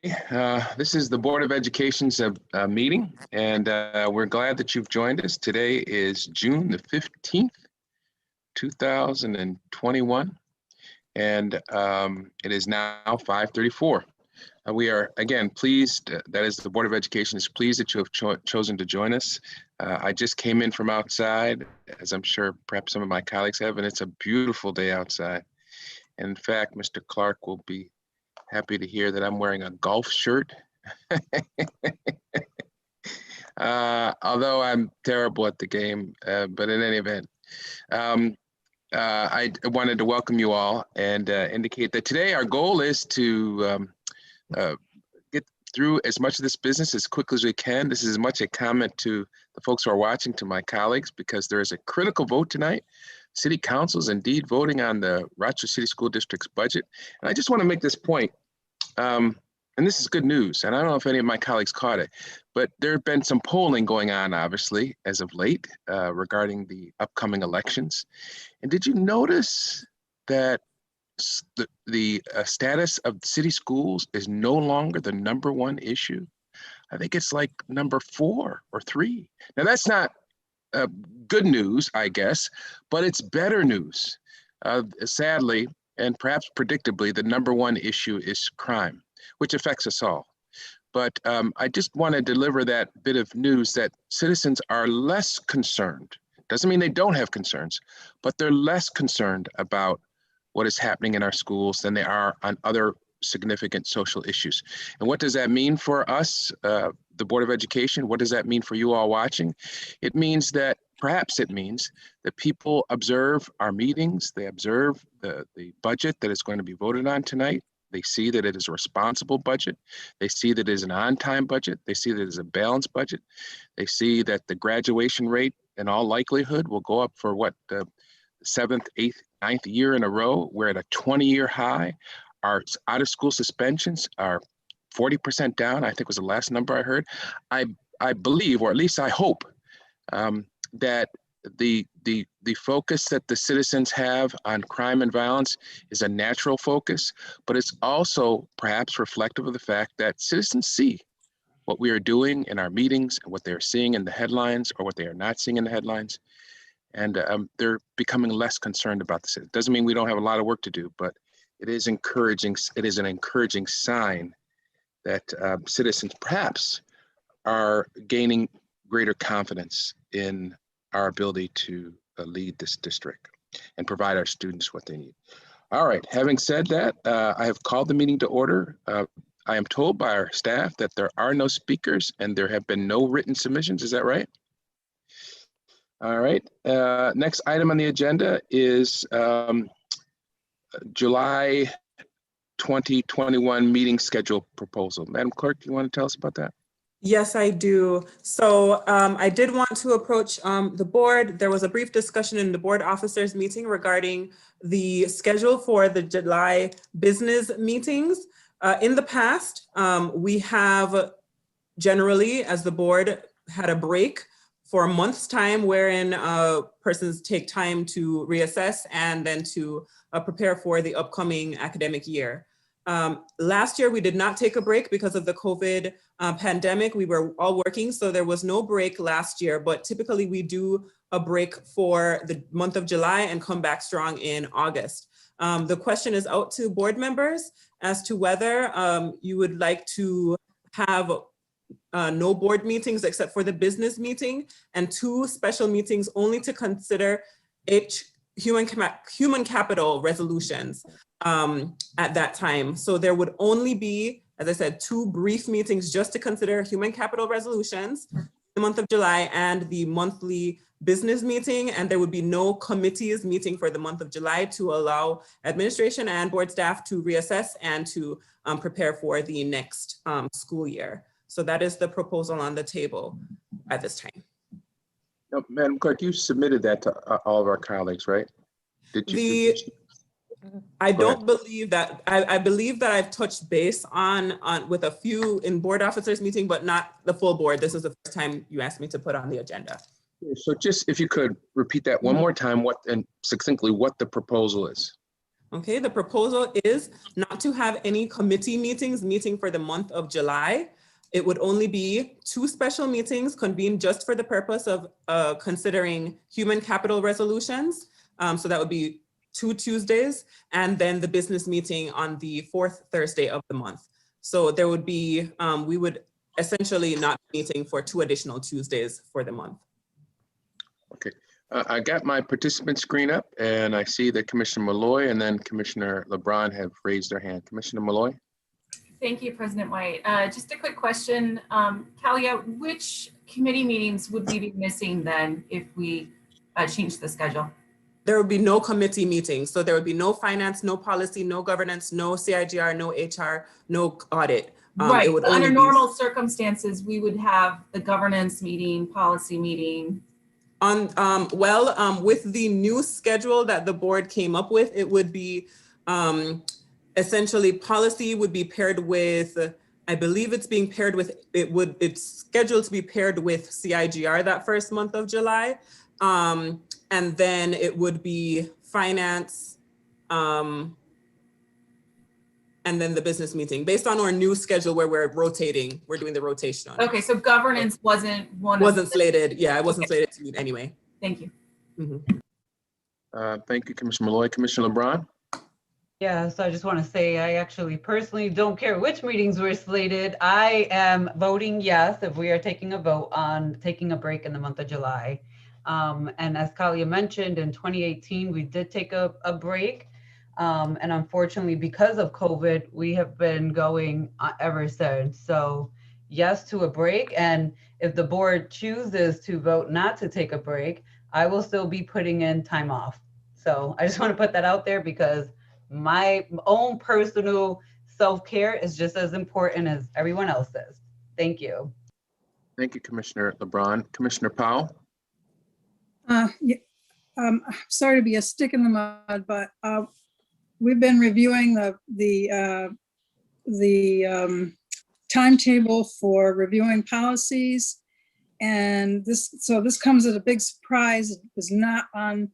This is the Board of Education's meeting, and we're glad that you've joined us. Today is June the 15th, 2021, and it is now 5:34. We are, again, pleased, that is, the Board of Education is pleased that you have chosen to join us. I just came in from outside, as I'm sure perhaps some of my colleagues have, and it's a beautiful day outside. And in fact, Mr. Clark will be happy to hear that I'm wearing a golf shirt. Although I'm terrible at the game, but in any event, I wanted to welcome you all and indicate that today our goal is to get through as much of this business as quickly as we can. This is as much a comment to the folks who are watching, to my colleagues, because there is a critical vote tonight. City Council is indeed voting on the Rochester City School District's budget. And I just want to make this point, and this is good news, and I don't know if any of my colleagues caught it, but there have been some polling going on, obviously, as of late regarding the upcoming elections. And did you notice that the status of city schools is no longer the #1 issue? I think it's like number 4 or 3. Now, that's not good news, I guess, but it's better news. Sadly, and perhaps predictably, the #1 issue is crime, which affects us all. But I just want to deliver that bit of news that citizens are less concerned. Doesn't mean they don't have concerns, but they're less concerned about what is happening in our schools than they are on other significant social issues. And what does that mean for us, the Board of Education? What does that mean for you all watching? It means that, perhaps it means that people observe our meetings, they observe the budget that is going to be voted on tonight. They see that it is a responsible budget. They see that it is an on-time budget. They see that it is a balanced budget. They see that the graduation rate, in all likelihood, will go up for what, the 7th, 8th, 9th year in a row. We're at a 20-year high. Our out-of-school suspensions are 40% down, I think was the last number I heard. I believe, or at least I hope, that the focus that the citizens have on crime and violence is a natural focus, but it's also perhaps reflective of the fact that citizens see what we are doing in our meetings and what they're seeing in the headlines or what they are not seeing in the headlines. And they're becoming less concerned about this. It doesn't mean we don't have a lot of work to do, but it is encouraging. It is an encouraging sign that citizens perhaps are gaining greater confidence in our ability to lead this district and provide our students what they need. All right, having said that, I have called the meeting to order. I am told by our staff that there are no speakers and there have been no written submissions. Is that right? All right, next item on the agenda is July 2021 meeting schedule proposal. Madam Clerk, you want to tell us about that? Yes, I do. So I did want to approach the board. There was a brief discussion in the board officers meeting regarding the schedule for the July business meetings. In the past, we have generally, as the board, had a break for a month's time wherein persons take time to reassess and then to prepare for the upcoming academic year. Last year, we did not take a break because of the COVID pandemic. We were all working, so there was no break last year, but typically we do a break for the month of July and come back strong in August. The question is out to board members as to whether you would like to have no board meetings except for the business meeting and 2 special meetings only to consider human capital resolutions at that time. So there would only be, as I said, 2 brief meetings just to consider human capital resolutions, the month of July and the monthly business meeting, and there would be no committees meeting for the month of July to allow administration and board staff to reassess and to prepare for the next school year. So that is the proposal on the table at this time. No, Madam Clerk, you submitted that to all of our colleagues, right? Did you? I don't believe that. I believe that I've touched base on with a few in board officers meeting, but not the full board. This is the first time you asked me to put on the agenda. So just if you could repeat that one more time, and succinctly what the proposal is. Okay, the proposal is not to have any committee meeting for the month of July. It would only be 2 special meetings convened just for the purpose of considering human capital resolutions. So that would be 2 Tuesdays, and then the business meeting on the 4th Thursday of the month. So there would be, we would essentially not be meeting for 2 additional Tuesdays for the month. Okay. I got my participant screen up, and I see that Commissioner Malloy and then Commissioner LeBron have raised their hand. Commissioner Malloy? Thank you, President White. Just a quick question. Kalia, which committee meetings would we be missing then if we change the schedule? There would be no committee meetings. So there would be no finance, no policy, no governance, no CIGR, no HR, no audit. Right, It would but under only normal circumstances, we would have the governance meeting, policy meeting. With the new schedule that the board came up with, it would be essentially policy would be paired with, I believe it's being paired with, it's scheduled to be paired with CIGR that first month of July. And then it would be finance, and then the business meeting based on our new schedule where we're rotating, we're doing the rotation. Okay, so governance wasn't slated. Yeah, it wasn't slated to meet anyway. Thank you. Thank you, Commissioner Malloy. Commissioner LeBron? Yeah, so I just want to say I actually personally don't care which meetings were slated. I am voting yes if we are taking a vote on taking a break in the month of July. And as Kalia mentioned, in 2018, we did take a break. And unfortunately, because of COVID, we have been going ever since. So yes to a break. And if the board chooses to vote not to take a break, I will still be putting in time off. So I just want to put that out there because my own personal self-care is just as important as everyone else's. Thank you. Thank you, Commissioner LeBron. Commissioner Powell? Sorry to be a stick in the mud, but we've been reviewing the timetable for reviewing policies, and this comes as a big surprise. It was not on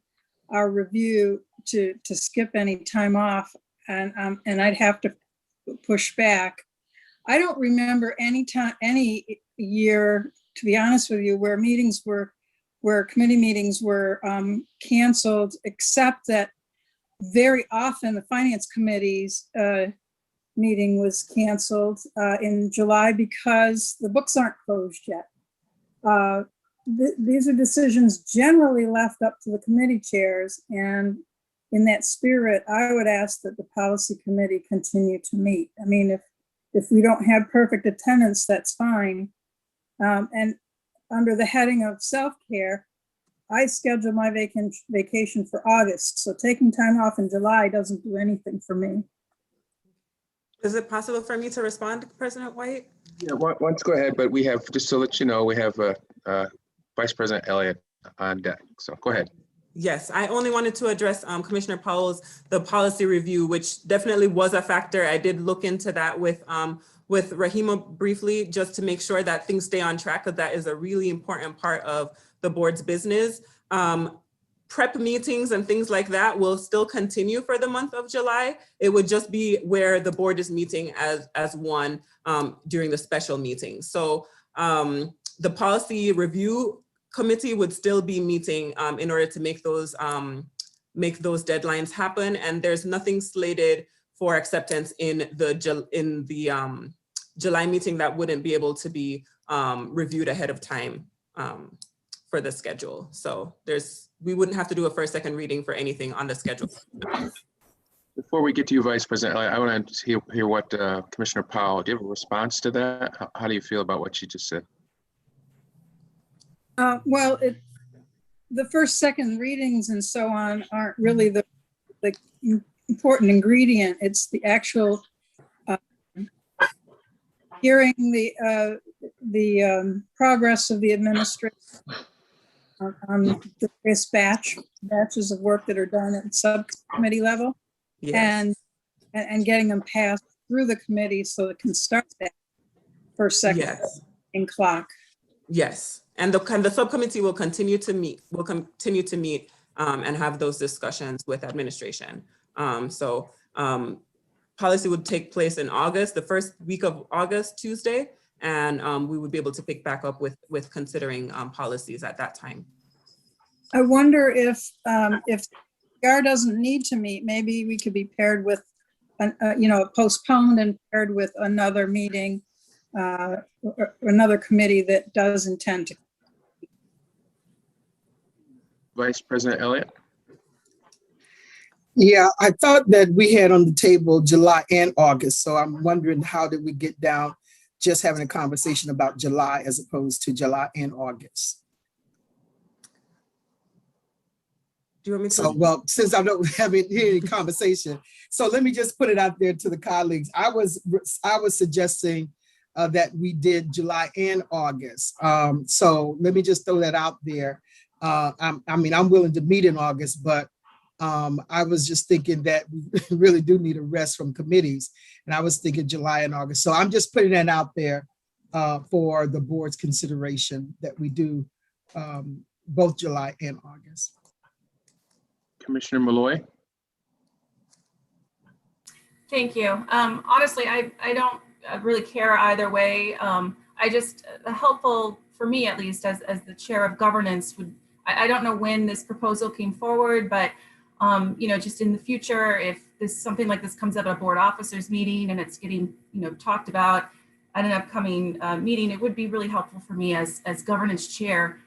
our review to skip any time off, and I'd have to push back. I don't remember any year, to be honest with you, where committee meetings were canceled, except that very often the finance committee's meeting was canceled in July because the books aren't closed yet. These are decisions generally left up to the committee chairs, and in that spirit, I would ask that the policy committee continue to meet. I mean, if we don't have perfect attendance, that's fine. And under the heading of self-care, I schedule my vacation for August. So taking time off in July doesn't do anything for me. Is it possible for me to respond, President White? Yeah, once go ahead, but we have, just to let you know, we have Vice President Elliott on deck. So go ahead. Yes, I only wanted to address Commissioner Powell's, the policy review, which definitely was a factor. I did look into that with Rahima briefly, just to make sure that things stay on track, because that is a really important part of the board's business. Prep meetings and things like that will still continue for the month of July. It would just be where the board is meeting as one during the special meeting. So the policy review committee would still be meeting in order to make those deadlines happen. And there's nothing slated for acceptance in the July meeting that wouldn't be able to be reviewed ahead of time for the schedule. So we wouldn't have to do a first, second reading for anything on the schedule. Before we get to you, Vice President, I want to hear what Commissioner Powell, do you have a response to that? How do you feel about what she just said? Well, the first, second readings and so on aren't really the important ingredient. It's the actual hearing the progress of the administration on the various batches of work that are done at subcommittee level. Yes. and getting them passed through the committee so it can start that first, second in clock. Yes, and the subcommittee will continue to meet. And have those discussions with administration. Policy would take place in August, the first week of August, Tuesday, and we would be able to pick back up with considering policies at that time. I wonder if GAR doesn't need to meet, maybe we could be paired with, postponed and paired with another meeting, or another committee that does intend to. Vice President Elliott? Yeah, I thought that we had on the table July and August. So I'm wondering, how did we get down just having a conversation about July as opposed to July and August? Do you want me to? So, well, since I don't have any conversation, so let me just put it out there to the colleagues. I was suggesting that we did July and August. So let me just throw that out there. I'm willing to meet in August, but I was just thinking that we really do need a rest from committees. And I was thinking July and August. So I'm just putting that out there for the board's consideration, that we do both July and August. Commissioner Malloy? Thank you. Honestly, I don't really care either way. I just, helpful for me, at least as the chair of governance, I don't know when this proposal came forward, but just in the future, if something like this comes up at a board officers meeting and it's getting talked about at an upcoming meeting, it would be really helpful for me as governance chair,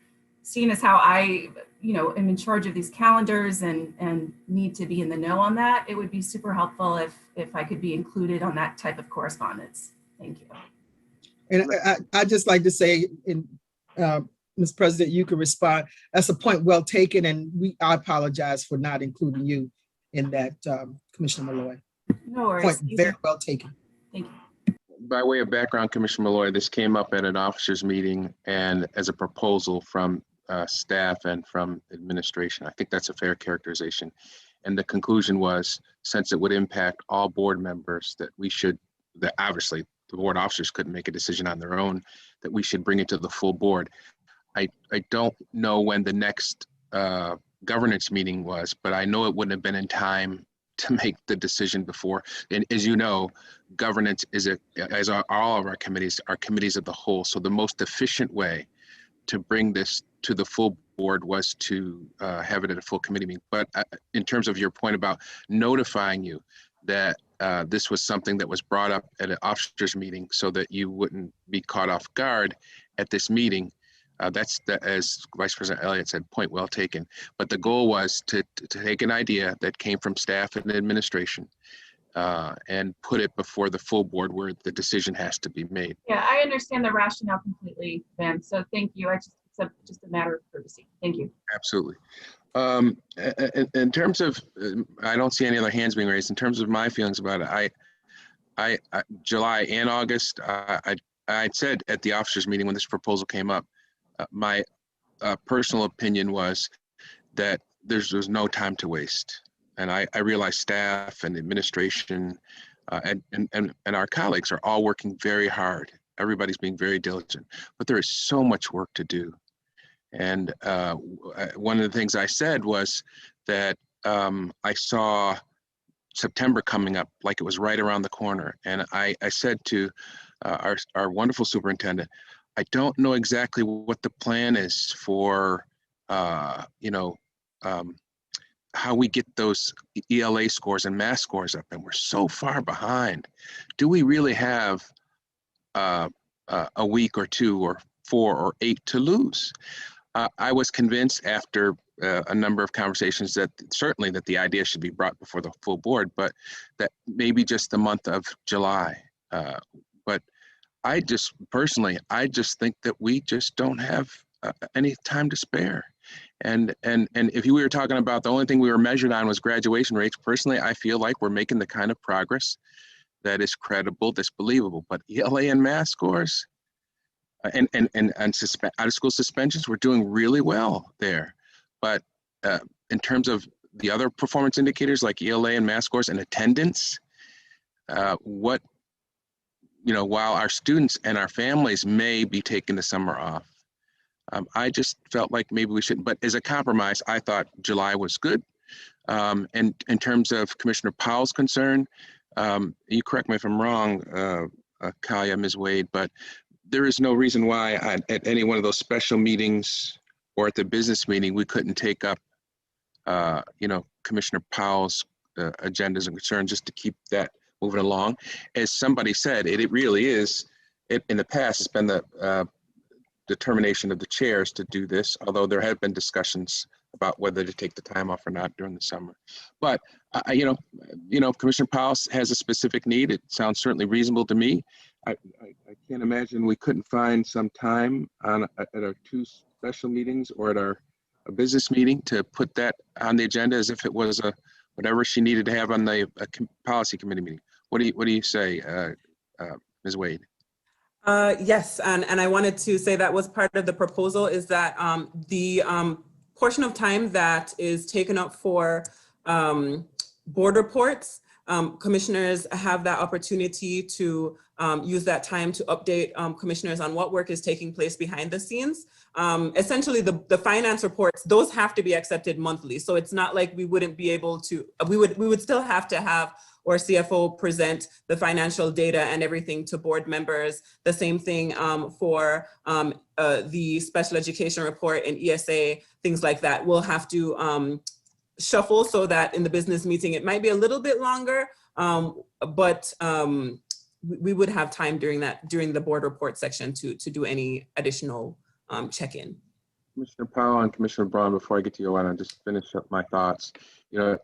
seeing as how I am in charge of these calendars and need to be in the know on that. It would be super helpful if I could be included on that type of correspondence. Thank you. And I'd just like to say, Ms. President, you can respond. That's a point well taken, and I apologize for not including you in that, Commissioner Malloy. No worries. Point very well taken. Thank you. By way of background, Commissioner Malloy, this came up at an officers meeting and as a proposal from staff and from administration. I think that's a fair characterization. And the conclusion was, since it would impact all board members, that obviously the board officers couldn't make a decision on their own, that we should bring it to the full board. I don't know when the next governance meeting was, but I know it wouldn't have been in time to make the decision before. And as you know, governance is as are all of our committees of the whole. So the most efficient way to bring this to the full board was to have it at a full committee meeting. But in terms of your point about notifying you that this was something that was brought up at an officers meeting so that you wouldn't be caught off guard at this meeting, that's, as Vice President Elliott said, point well taken. But the goal was to take an idea that came from staff and administration and put it before the full board where the decision has to be made. Yeah, I understand the rationale completely, Ben. So thank you. It's just a matter of courtesy. Thank you. Absolutely. In terms of, I don't see any other hands being raised. In terms of my feelings about it, I July and August, I said at the officers meeting when this proposal came up, my personal opinion was that there's no time to waste. And I realize staff and administration and our colleagues are all working very hard. Everybody's being very diligent, but there is so much work to do. And one of the things I said was that I saw September coming up like it was right around the corner. And I said to our wonderful superintendent, I don't know exactly what the plan is for, how we get those ELA scores and math scores up, and we're so far behind. Do we really have a week or 2 or 4 or 8 to lose? I was convinced after a number of conversations that certainly that the idea should be brought before the full board, but that maybe just the month of July. But I just think that we just don't have any time to spare. And if we were talking about the only thing we were measured on was graduation rates, personally, I feel like we're making the kind of progress that is credible, that's believable. But ELA and math scores and out of school suspensions, we're doing really well there. But in terms of the other performance indicators like ELA and math scores and attendance, while our students and our families may be taking the summer off, I just felt like maybe we shouldn't. But as a compromise, I thought July was good. And in terms of Commissioner Powell's concern, you correct me if I'm wrong, Kalia, Ms. Wade, but there is no reason why at any one of those special meetings or at the business meeting, we couldn't take up, Commissioner Powell's agendas and concerns just to keep that moving along. As somebody said, it really is, in the past, it's been the determination of the chairs to do this, although there have been discussions about whether to take the time off or not during the summer. But, Commissioner Powell has a specific need. It sounds certainly reasonable to me. I can't imagine we couldn't find some time at our 2 special meetings or at our business meeting to put that on the agenda as if it was whatever she needed to have on the policy committee meeting. What do you say, Ms. Wade? Yes, and I wanted to say that was part of the proposal, is that the portion of time that is taken up for board reports, commissioners have that opportunity to use that time to update commissioners on what work is taking place behind the scenes. Essentially, the finance reports, those have to be accepted monthly. So it's not like we wouldn't be able to, we would still have to have our CFO present the financial data and everything to board members. The same thing for the special education report and ESA, things like that. We'll have to shuffle so that in the business meeting, it might be a little bit longer, but we would have time during the board report section to do any additional check-in. Commissioner Powell and Commissioner Braun, before I get to you, I want to just finish up my thoughts.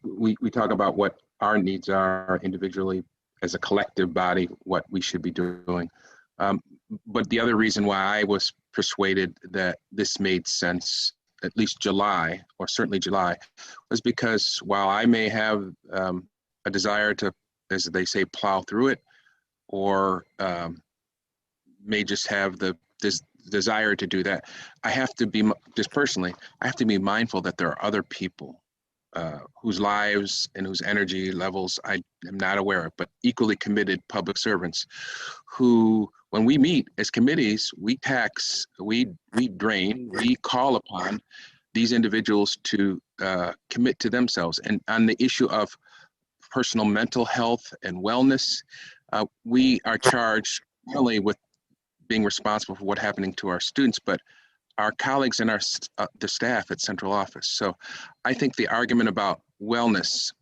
We talk about what our needs are individually as a collective body, what we should be doing. But the other reason why I was persuaded that this made sense, at least July, or certainly July, was because while I may have a desire to, as they say, plow through it, or may just have this desire to do that, I have to be, just personally, I have to be mindful that there are other people whose lives and whose energy levels I am not aware of, but equally committed public servants who, when we meet as committees, we tax, we drain, we call upon these individuals to commit to themselves. And on the issue of personal mental health and wellness, we are charged not only with being responsible for what's happening to our students, but our colleagues and the staff at central office. So I think the argument about wellness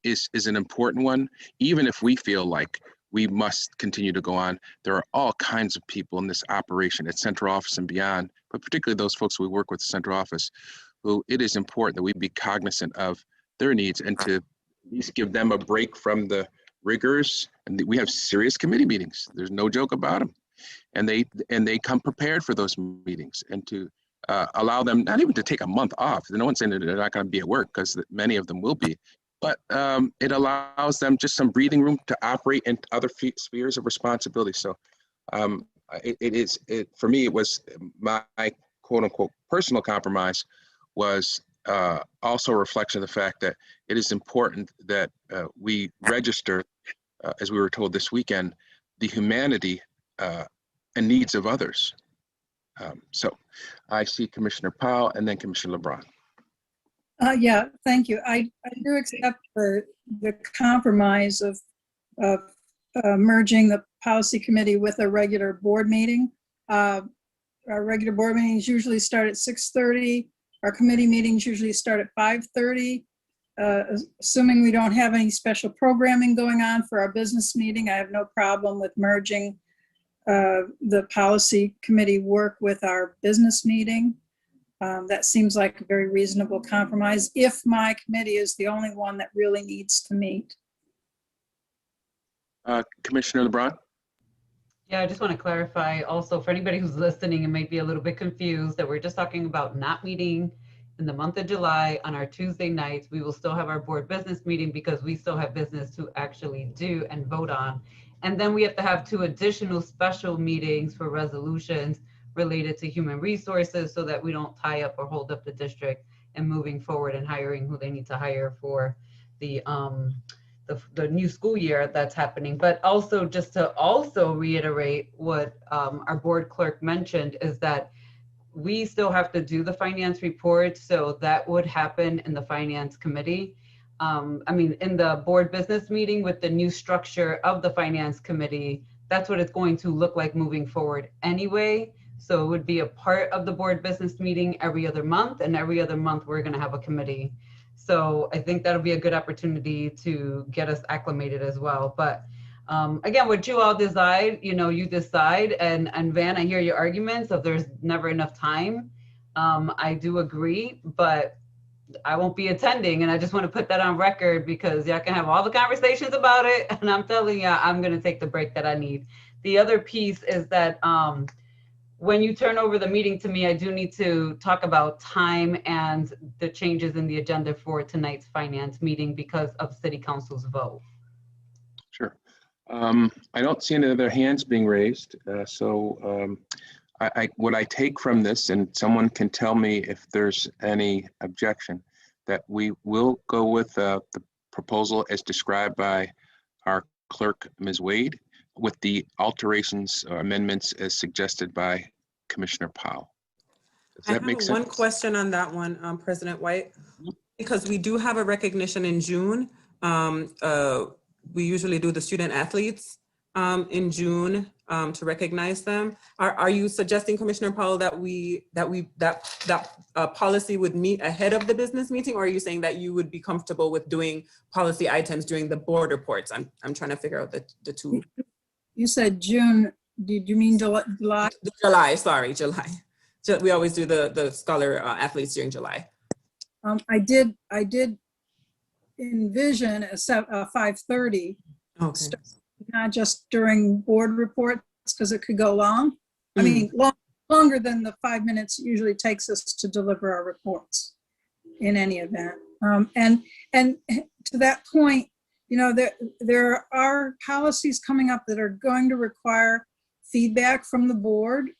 is an important one. Even if we feel like we must continue to go on, there are all kinds of people in this operation at central office and beyond, but particularly those folks we work with at central office, who it is important that we be cognizant of their needs and to at least give them a break from the rigors. And we have serious committee meetings. There's no joke about them. And they come prepared for those meetings, and to allow them not even to take a month off. No one's saying that they're not going to be at work, because many of them will be, but it allows them just some breathing room to operate in other spheres of responsibility. So for me, it was my quote unquote personal compromise was also a reflection of the fact that it is important that we register, as we were told this weekend, the humanity and needs of others. So I see Commissioner Powell and then Commissioner LeBron. Yeah, thank you. I do accept the compromise of merging the policy committee with a regular board meeting. Our regular board meetings usually start at 6:30. Our committee meetings usually start at 5:30. Assuming we don't have any special programming going on for our business meeting, I have no problem with merging the policy committee work with our business meeting. That seems like a very reasonable compromise if my committee is the only one that really needs to meet. Commissioner LeBron? Yeah, I just want to clarify also for anybody who's listening and might be a little bit confused that we're just talking about not meeting in the month of July on our Tuesday nights. We will still have our board business meeting because we still have business to actually do and vote on. And then we have to have 2 additional special meetings for resolutions related to human resources so that we don't tie up or hold up the district and moving forward and hiring who they need to hire for the new school year that's happening. But also just to also reiterate what our board clerk mentioned is that we still have to do the finance report, so that would happen in the finance committee. I mean, in the board business meeting with the new structure of the finance committee, that's what it's going to look like moving forward anyway. So it would be a part of the board business meeting every other month, and every other month we're going to have a committee. So I think that'll be a good opportunity to get us acclimated as well. But again, what you all decide, you decide. And Van, I hear your arguments of there's never enough time. I do agree, but I won't be attending. And I just want to put that on record because y'all can have all the conversations about it. And I'm telling you, I'm going to take the break that I need. The other piece is that when you turn over the meeting to me, I do need to talk about time and the changes in the agenda for tonight's finance meeting because of City Council's vote. Sure. I don't see any other hands being raised. What I take from this, and someone can tell me if there's any objection, that we will go with the proposal as described by our clerk, Ms. Wade, with the alterations or amendments as suggested by Commissioner Powell. Does that make sense? One question on that one, President White, because we do have a recognition in June. We usually do the student athletes in June to recognize them. Are you suggesting, Commissioner Powell, that policy would meet ahead of the business meeting, or are you saying that you would be comfortable with doing policy items during the board reports? I'm trying to figure out the two. You said June. Did you mean July? July. Sorry, July. We always do the scholar athletes during July. I did envision a 5:30. Okay. Not just during board reports, because it could go long. I mean, longer than the 5 minutes it usually takes us to deliver our reports in any event. And to that point, there are policies coming up that are going to require feedback from the board.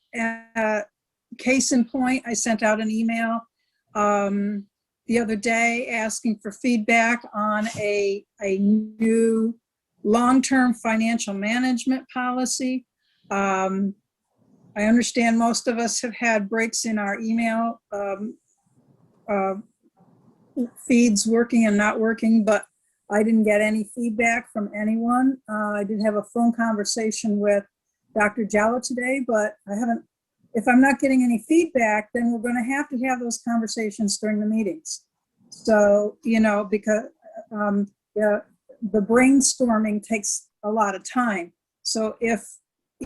Case in point, I sent out an email the other day asking for feedback on a new long-term financial management policy. I understand most of us have had breaks in our email feeds working and not working, but I didn't get any feedback from anyone. I did have a phone conversation with Dr. Jalla today, but I haven't. If I'm not getting any feedback, then we're going to have those conversations during the meetings. So, because the brainstorming takes a lot of time. So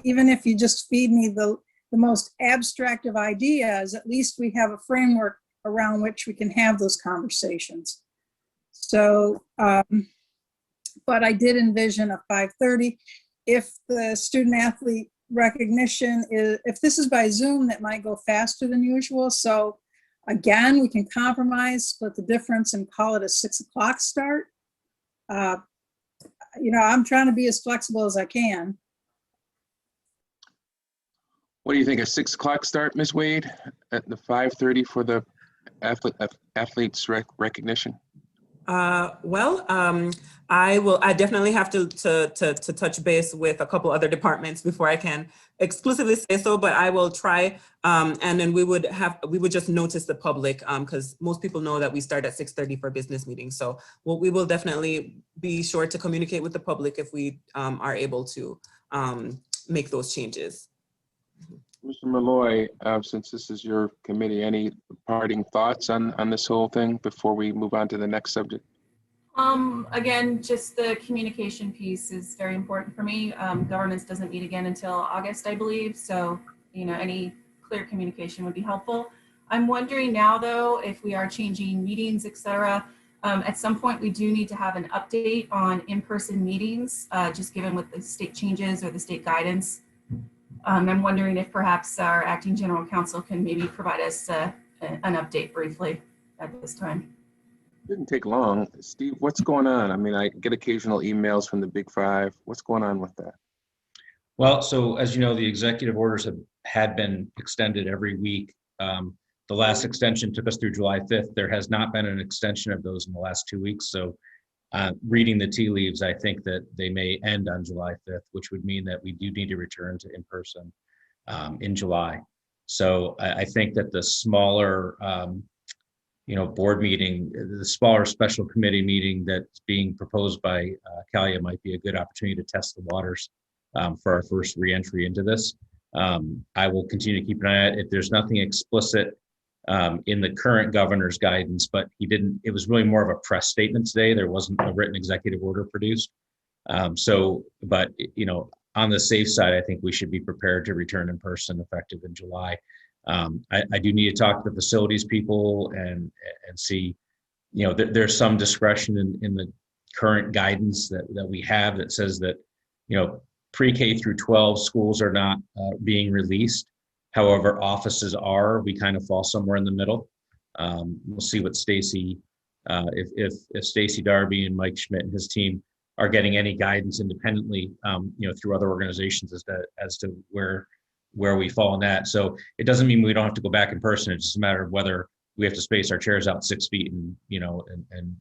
even if you just feed me the most abstract of ideas, at least we have a framework around which we can have those conversations. So, but I did envision a 5:30. If the student athlete recognition if this is by Zoom, that might go faster than usual. So again, we can compromise, split the difference and call it a 6 o'clock start. I'm trying to be as flexible as I can. What do you think, a 6 o'clock start, Ms. Wade, at the 5:30 for the athletes recognition? I definitely have to touch base with a couple other departments before I can exclusively say so, but I will try. And then we would just notice the public because most people know that we start at 6:30 for business meetings. So we will definitely be sure to communicate with the public if we are able to make those changes. Mr. Malloy, since this is your committee, any parting thoughts on this whole thing before we move on to the next subject? Again, just the communication piece is very important for me. Governance doesn't meet again until August, I believe. So, any clear communication would be helpful. I'm wondering now, though, if we are changing meetings, et cetera, at some point we do need to have an update on in-person meetings, just given with the state changes or the state guidance. I'm wondering if perhaps our acting general counsel can maybe provide us an update briefly at this time. It didn't take long. Steve, what's going on? I mean, I get occasional emails from the Big Five. What's going on with that? Well, so as you know, the executive orders had been extended every week. The last extension took us through July 5th. There has not been an extension of those in the last 2 weeks. So reading the tea leaves, I think that they may end on July 5th, which would mean that we do need to return to in-person in July. So I think that the smaller, board meeting, the smaller special committee meeting that's being proposed by Kalia might be a good opportunity to test the waters for our first reentry into this. I will continue to keep an eye on it. If there's nothing explicit in the current governor's guidance, but it was really more of a press statement today. There wasn't a written executive order produced. But on the safe side, I think we should be prepared to return in person effective in July. I do need to talk to the facilities people and see, there's some discretion in the current guidance that we have that says that, pre-K through 12 schools are not being released. However, offices are. We kind of fall somewhere in the middle. We'll see what Stacy, if Stacy Darby and Mike Schmidt and his team are getting any guidance independently, through other organizations as to where we fall in that. So it doesn't mean we don't have to go back in person. It's just a matter of whether we have to space our chairs out 6 feet and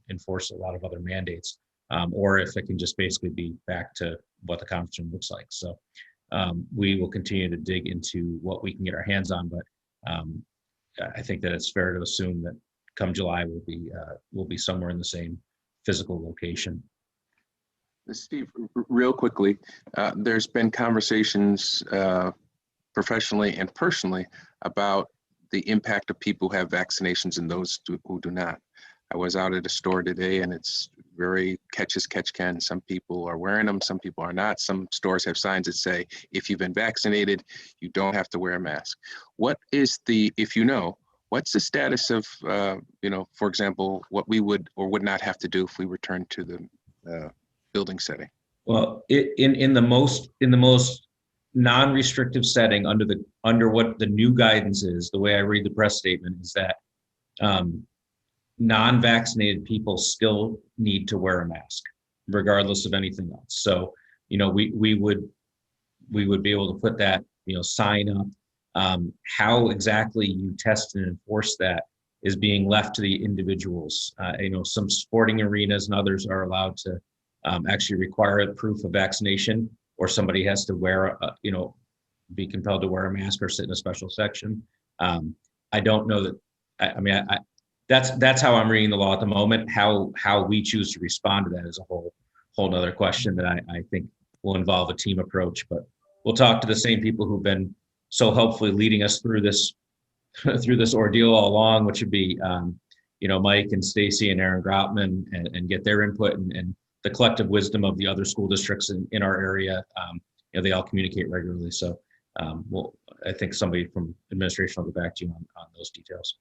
enforce a lot of other mandates, or if it can just basically be back to what the conference room looks like. So we will continue to dig into what we can get our hands on, but I think that it's fair to assume that come July we'll be somewhere in the same physical location. Steve, real quickly, there's been conversations professionally and personally about the impact of people who have vaccinations and those who do not. I was out at a store today and it's very catch as catch can. Some people are wearing them, some people are not. Some stores have signs that say, if you've been vaccinated, you don't have to wear a mask. What is what's the status of, for example, what we would or would not have to do if we return to the building setting? Well, in the most non-restrictive setting under what the new guidance is, the way I read the press statement is that non-vaccinated people still need to wear a mask regardless of anything else. So, we would be able to put that, sign up. How exactly you test and enforce that is being left to the individuals. Some sporting arenas and others are allowed to actually require a proof of vaccination, or somebody has to wear, be compelled to wear a mask or sit in a special section. I don't know that, that's how I'm reading the law at the moment. How we choose to respond to that is a whole nother question that I think will involve a team approach, but we'll talk to the same people who've been so helpfully leading us through this ordeal all along, which would be, Mike and Stacy and Aaron Grotman, and get their input and the collective wisdom of the other school districts in our area. They all communicate regularly. So I think somebody from administration will get back to you on those details.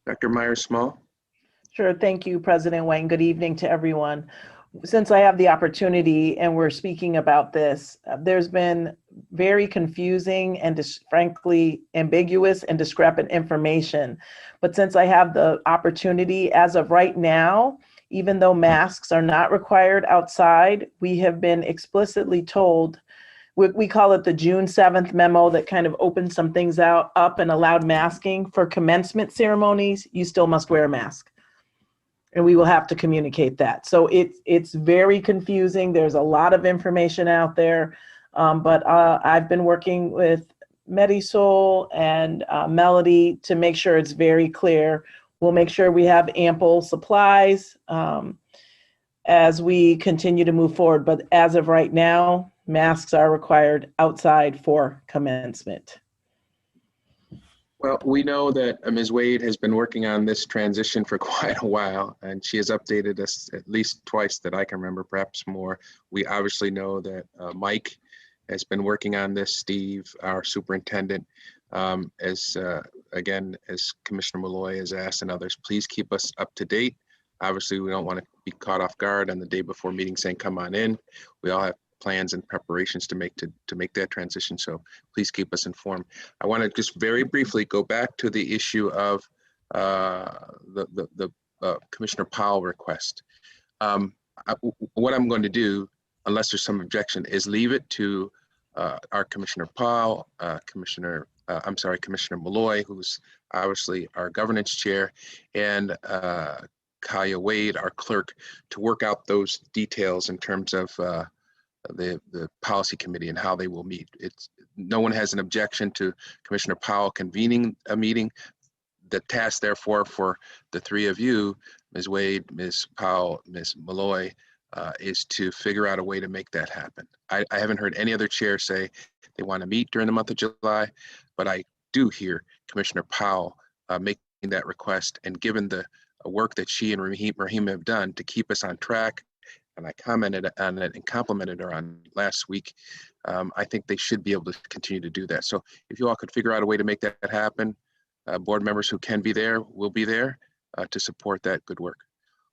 Dr. Myers-Small? Sure. Thank you, President Wayne. Good evening to everyone. Since I have the opportunity and we're speaking about this, there's been very confusing and frankly ambiguous and discrepant information. But since I have the opportunity, as of right now, even though masks are not required outside, we have been explicitly told, we call it the June 7th memo that kind of opened some things up and allowed masking. For commencement ceremonies, you still must wear a mask. And we will have to communicate that. So it's very confusing. There's a lot of information out there, but I've been working with Medisol and Melody to make sure it's very clear. We'll make sure we have ample supplies as we continue to move forward. But as of right now, masks are required outside for commencement. Well, we know that Ms. Wade has been working on this transition for quite a while, and she has updated us at least twice that I can remember, perhaps more. We obviously know that Mike has been working on this, Steve, our superintendent, as Commissioner Malloy has asked, and others, please keep us up to date. Obviously, we don't want to be caught off guard on the day before meeting saying, come on in. We all have plans and preparations to make that transition. So please keep us informed. I want to just very briefly go back to the issue of the Commissioner Powell request. What I'm going to do, unless there's some objection, is leave it to our Commissioner Powell, Commissioner Malloy, who's obviously our governance chair, and Kaya Wade, our clerk, to work out those details in terms of the policy committee and how they will meet. no one has an objection to Commissioner Powell convening a meeting. The task, therefore, for the three of you, Ms. Wade, Ms. Powell, Ms. Malloy, is to figure out a way to make that happen. I haven't heard any other chair say they want to meet during the month of July, but I do hear Commissioner Powell making that request, and given the work that she and Rahim have done to keep us on track, and I commented on it and complimented her on last week, I think they should be able to continue to do that. So if you all could figure out a way to make that happen, board members who can be there will be there to support that good work.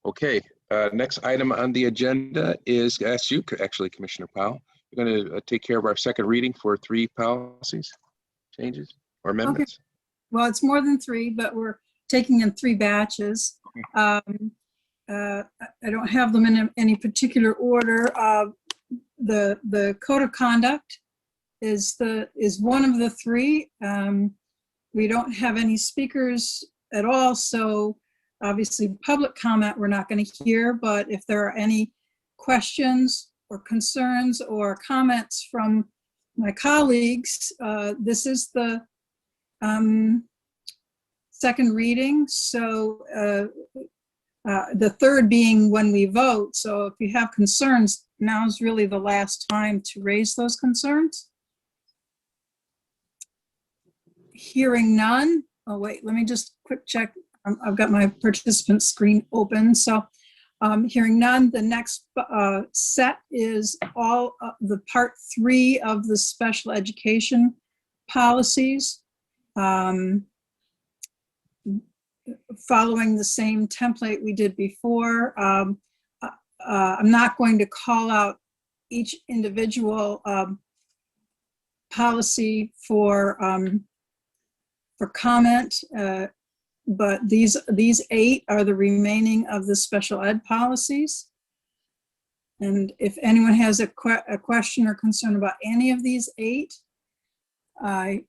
Okay, next item on the agenda is, ask you, actually, Commissioner Powell. You're going to take care of our second reading for 3 policies, changes, or amendments. Okay. Well, it's more than 3, but we're taking in 3 batches. I don't have them in any particular order. The code of conduct is one of the 3. We don't have any speakers at all, so obviously public comment we're not going to hear, but if there are any questions or concerns or comments from my colleagues, this is the second reading. So the third being when we vote. So if you have concerns, now is really the last time to raise those concerns. Hearing none. Oh, wait, let me just quick check. I've got my participant screen open. So hearing none, the next set is all the part 3 of the special education policies. Following the same template we did before. I'm not going to call out each individual policy for comment, but these 8 are the remaining of the special ed policies. And if anyone has a question or concern about any of these 8, I'll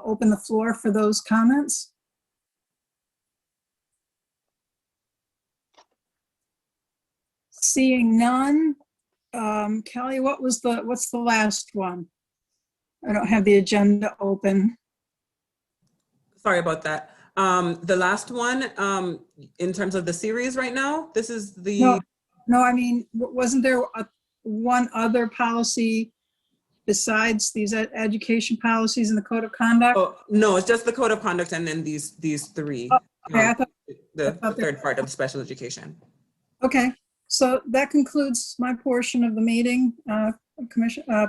open the floor for those comments. Seeing none, Kelly, what's the last one? I don't have the agenda open. Sorry about that. The last one, in terms of the series right now, this is the... No, I mean, wasn't there one other policy besides these education policies in the code of conduct? Oh, no, it's just the code of conduct and then these 3. Oh, okay, I thought the third part of special education. Okay, so that concludes my portion of the meeting.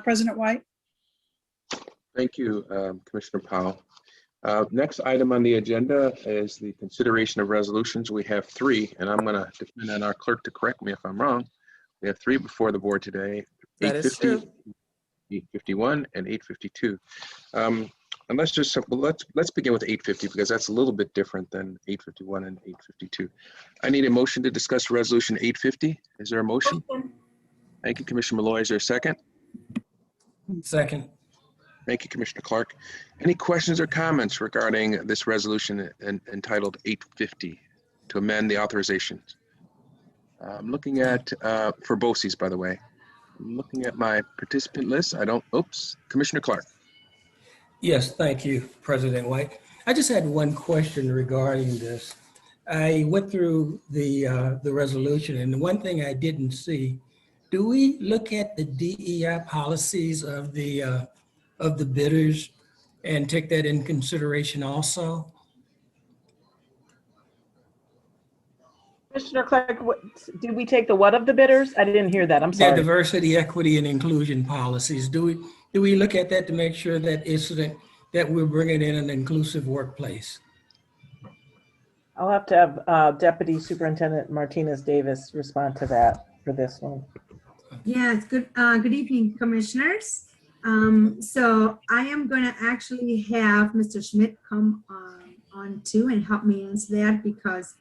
President White. Thank you, Commissioner Powell. Next item on the agenda is the consideration of resolutions. We have 3, and I'm going to depend on our clerk to correct me if I'm wrong. We have 3 before the board today. That is true. 851 and 852. And let's begin with 850 because that's a little bit different than 851 and 852. I need a motion to discuss resolution 850. Is there a motion? Thank you, Commissioner Malloy. Is there a second? Second. Thank you, Commissioner Clark. Any questions or comments regarding this resolution entitled 850 to amend the authorizations? I'm looking at, for BOCES, by the way, I'm looking at my participant list. Commissioner Clark. Yes, thank you, President White. I just had one question regarding this. I went through the resolution, and the one thing I didn't see, do we look at the DEI policies of the bidders and take that in consideration also? Commissioner Clark, did we take the what of the bidders? I didn't hear that. I'm sorry. Yeah, diversity, equity, and inclusion policies. Do we look at that to make sure that that we're bringing in an inclusive workplace? I'll have to have Deputy Superintendent Martinez Davis respond to that for this one. Yes, good evening, commissioners. So I am going to actually have Mr. Schmidt come on too and help me answer that because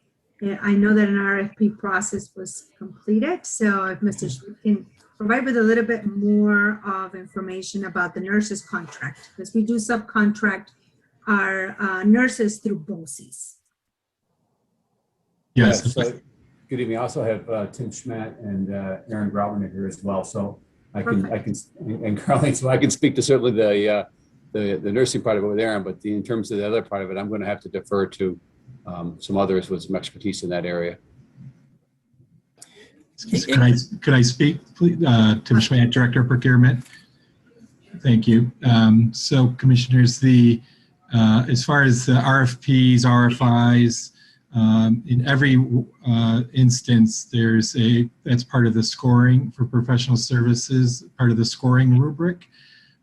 I know that an RFP process was completed. So if Mr. Schmidt can provide with a little bit more of information about the nurses contract, because we do subcontract our nurses through BOCES. Yes. So, good evening. I also have Tim Schmidt and Aaron Grauberner here as well. So I can, and Carleen, so I can speak to certainly the nursing part of it with Aaron, but in terms of the other part of it, I'm going to have to defer to some others with some expertise in that area. Could I speak, please? Tim Schmidt, Director of Procurement. Thank you. So, Commissioners, as far as the RFPs, RFIs, in every instance, that's part of the scoring for professional services, part of the scoring rubric.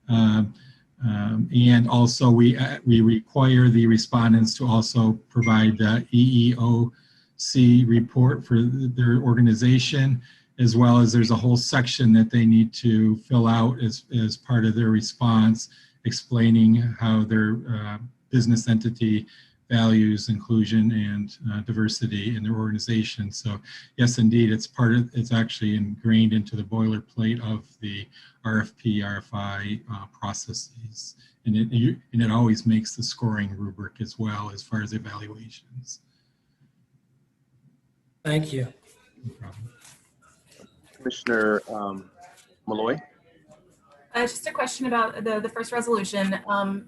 And also we require the respondents to also provide the EEOC report for their organization, as well as there's a whole section that they need to fill out as part of their response, explaining how their business entity values inclusion and diversity in their organization. So yes, indeed, it's actually ingrained into the boilerplate of the RFP, RFI processes. And it always makes the scoring rubric as well as far as evaluations. Thank you. No problem. Commissioner Malloy. Just a question about the first resolution.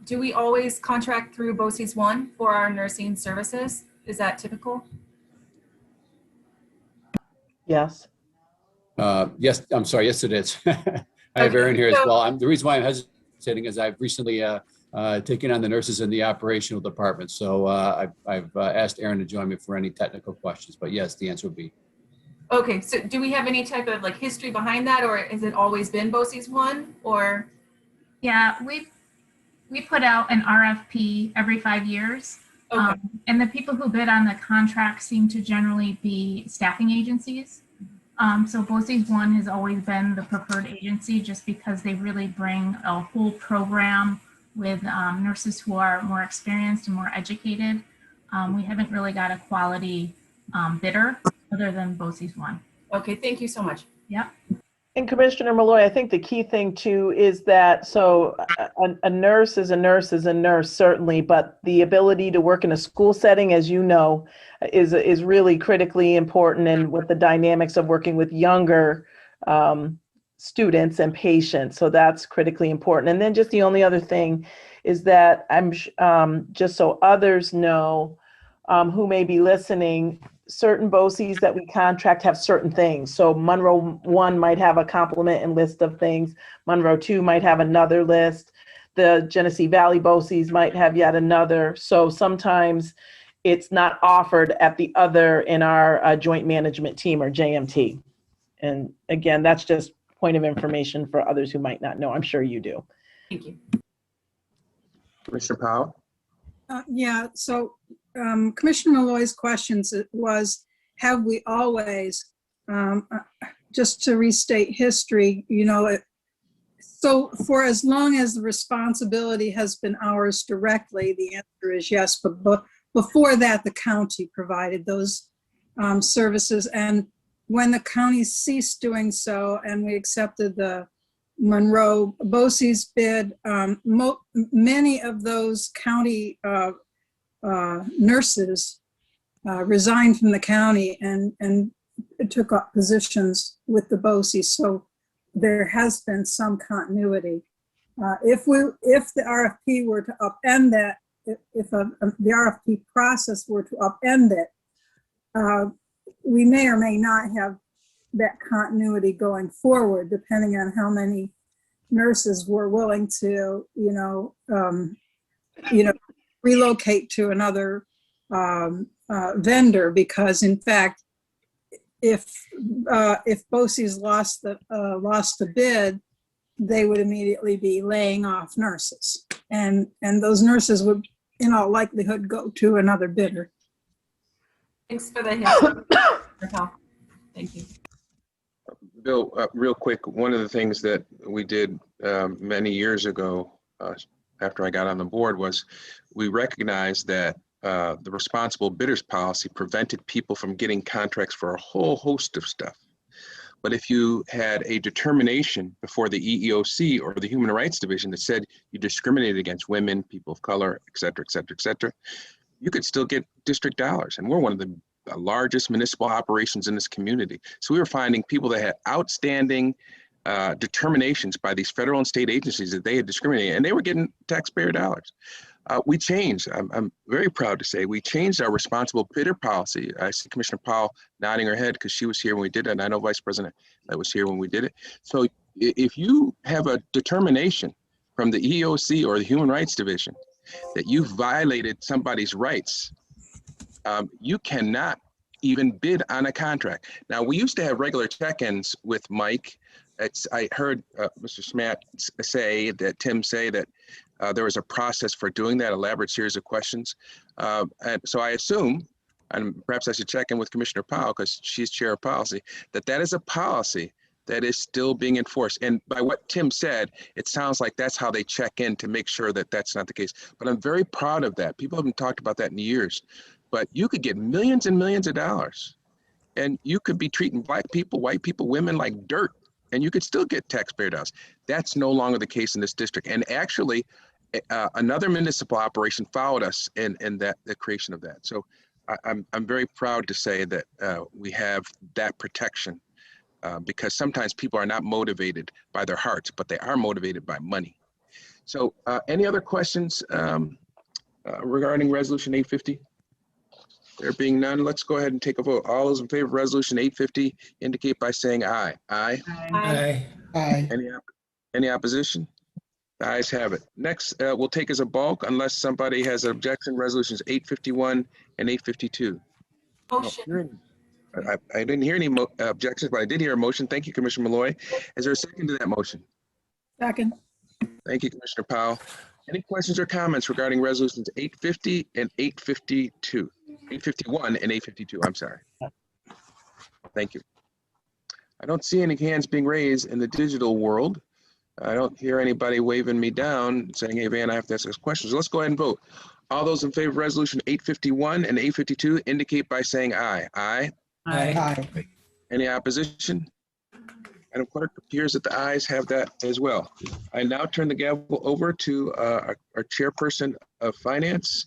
Do we always contract through BOCES 1 for our nursing services? Is that typical? Yes. Yes, I'm sorry. Yes, it is. I have Aaron here as well. The reason why I'm hesitating is I've recently taken on the nurses in the operational department. So I've asked Aaron to join me for any technical questions. But yes, the answer would be. Okay, so do we have any type of like history behind that, or has it always been BOCES 1? Or yeah, we put out an RFP every 5 years. Okay. And the people who bid on the contract seem to generally be staffing agencies. So BOCES 1 has always been the preferred agency just because they really bring a whole program with nurses who are more experienced and more educated. We haven't really got a quality bidder other than BOCES 1. Okay, thank you so much. Yep. And Commissioner Malloy, I think the key thing too is that, so a nurse is a nurse is a nurse, certainly, but the ability to work in a school setting, as you know, is really critically important, and with the dynamics of working with younger students and patients. So that's critically important. And then just the only other thing is that I'm just so others know who may be listening, certain BOCES that we contract have certain things. So Monroe 1 might have a complement and list of things. Monroe 2 might have another list. The Genesee Valley BOCES might have yet another. So sometimes it's not offered at the other in our joint management team or JMT. And again, that's just point of information for others who might not know. I'm sure you do. Thank you. Commissioner Powell. Yeah, so Commissioner Malloy's questions was, have we always, just to restate history, so for as long as the responsibility has been ours directly, the answer is yes, but before that, the county provided those services. And when the county ceased doing so and we accepted the Monroe BOCES bid, many of those county nurses resigned from the county and took up positions with the BOCES. So there has been some continuity. If the RFP were to upend that, if the RFP process were to upend it, we may or may not have that continuity going forward, depending on how many nurses were willing to, relocate to another vendor. Because in fact, if BOCES lost the bid, they would immediately be laying off nurses, and those nurses would, in all likelihood, go to another bidder. Thanks for the history. Thank you. Bill, real quick, one of the things that we did many years ago after I got on the board was we recognized that the responsible bidders policy prevented people from getting contracts for a whole host of stuff. But if you had a determination before the EEOC or the Human Rights Division that said you discriminated against women, people of color, et cetera, et cetera, et cetera, you could still get district dollars. And we're one of the largest municipal operations in this community. So we were finding people that had outstanding determinations by these federal and state agencies that they had discriminated, and they were getting taxpayer dollars. We changed, I'm very proud to say, we changed our responsible bidder policy. I see Commissioner Powell nodding her head because she was here when we did it, and I know Vice President that was here when we did it. So if you have a determination from the EEOC or the Human Rights Division that you violated somebody's rights, you cannot even bid on a contract. Now, we used to have regular check-ins with Mike. I heard Mr. Schmatt say that, Tim say that there was a process for doing that, elaborate series of questions. And so I assume, and perhaps I should check in with Commissioner Powell because she's chair of policy, that is a policy that is still being enforced. And by what Tim said, it sounds like that's how they check in to make sure that that's not the case. But I'm very proud of that. People haven't talked about that in years. But you could get millions and millions of dollars, and you could be treating black people, white people, women like dirt, and you could still get taxpayer dollars. That's no longer the case in this district. And actually, another municipal operation followed us in the creation of that. So I'm very proud to say that we have that protection because sometimes people are not motivated by their hearts, but they are motivated by money. So any other questions regarding Resolution 850? There being none, let's go ahead and take a vote. All those in favor of Resolution 850 indicate by saying aye. Aye. Aye. Aye. Any opposition? The ayes have it. Next, we'll take as a bulk unless somebody has an objection, Resolutions 851 and 852. Motion. I didn't hear any objections, but I did hear a motion. Thank you, Commissioner Malloy. Is there a second to that motion? Second. Thank you, Commissioner Powell. Any questions or comments regarding Resolutions 850 and 852? 851 and 852, I'm sorry. Thank you. I don't see any hands being raised in the digital world. I don't hear anybody waving me down saying, hey, Van, I have to ask us questions. Let's go ahead and vote. All those in favor of Resolution 851 and 852 indicate by saying aye. Aye. Aye. Aye. Any opposition? Madam Clerk, it appears that the ayes have that as well. I now turn the gavel over to our Chairperson of Finance,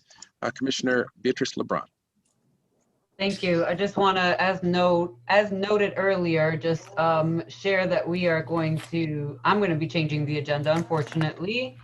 Commissioner Beatrice LeBron. Thank you. I just want to, as noted earlier, just share that I'm going to be changing the agenda, unfortunately.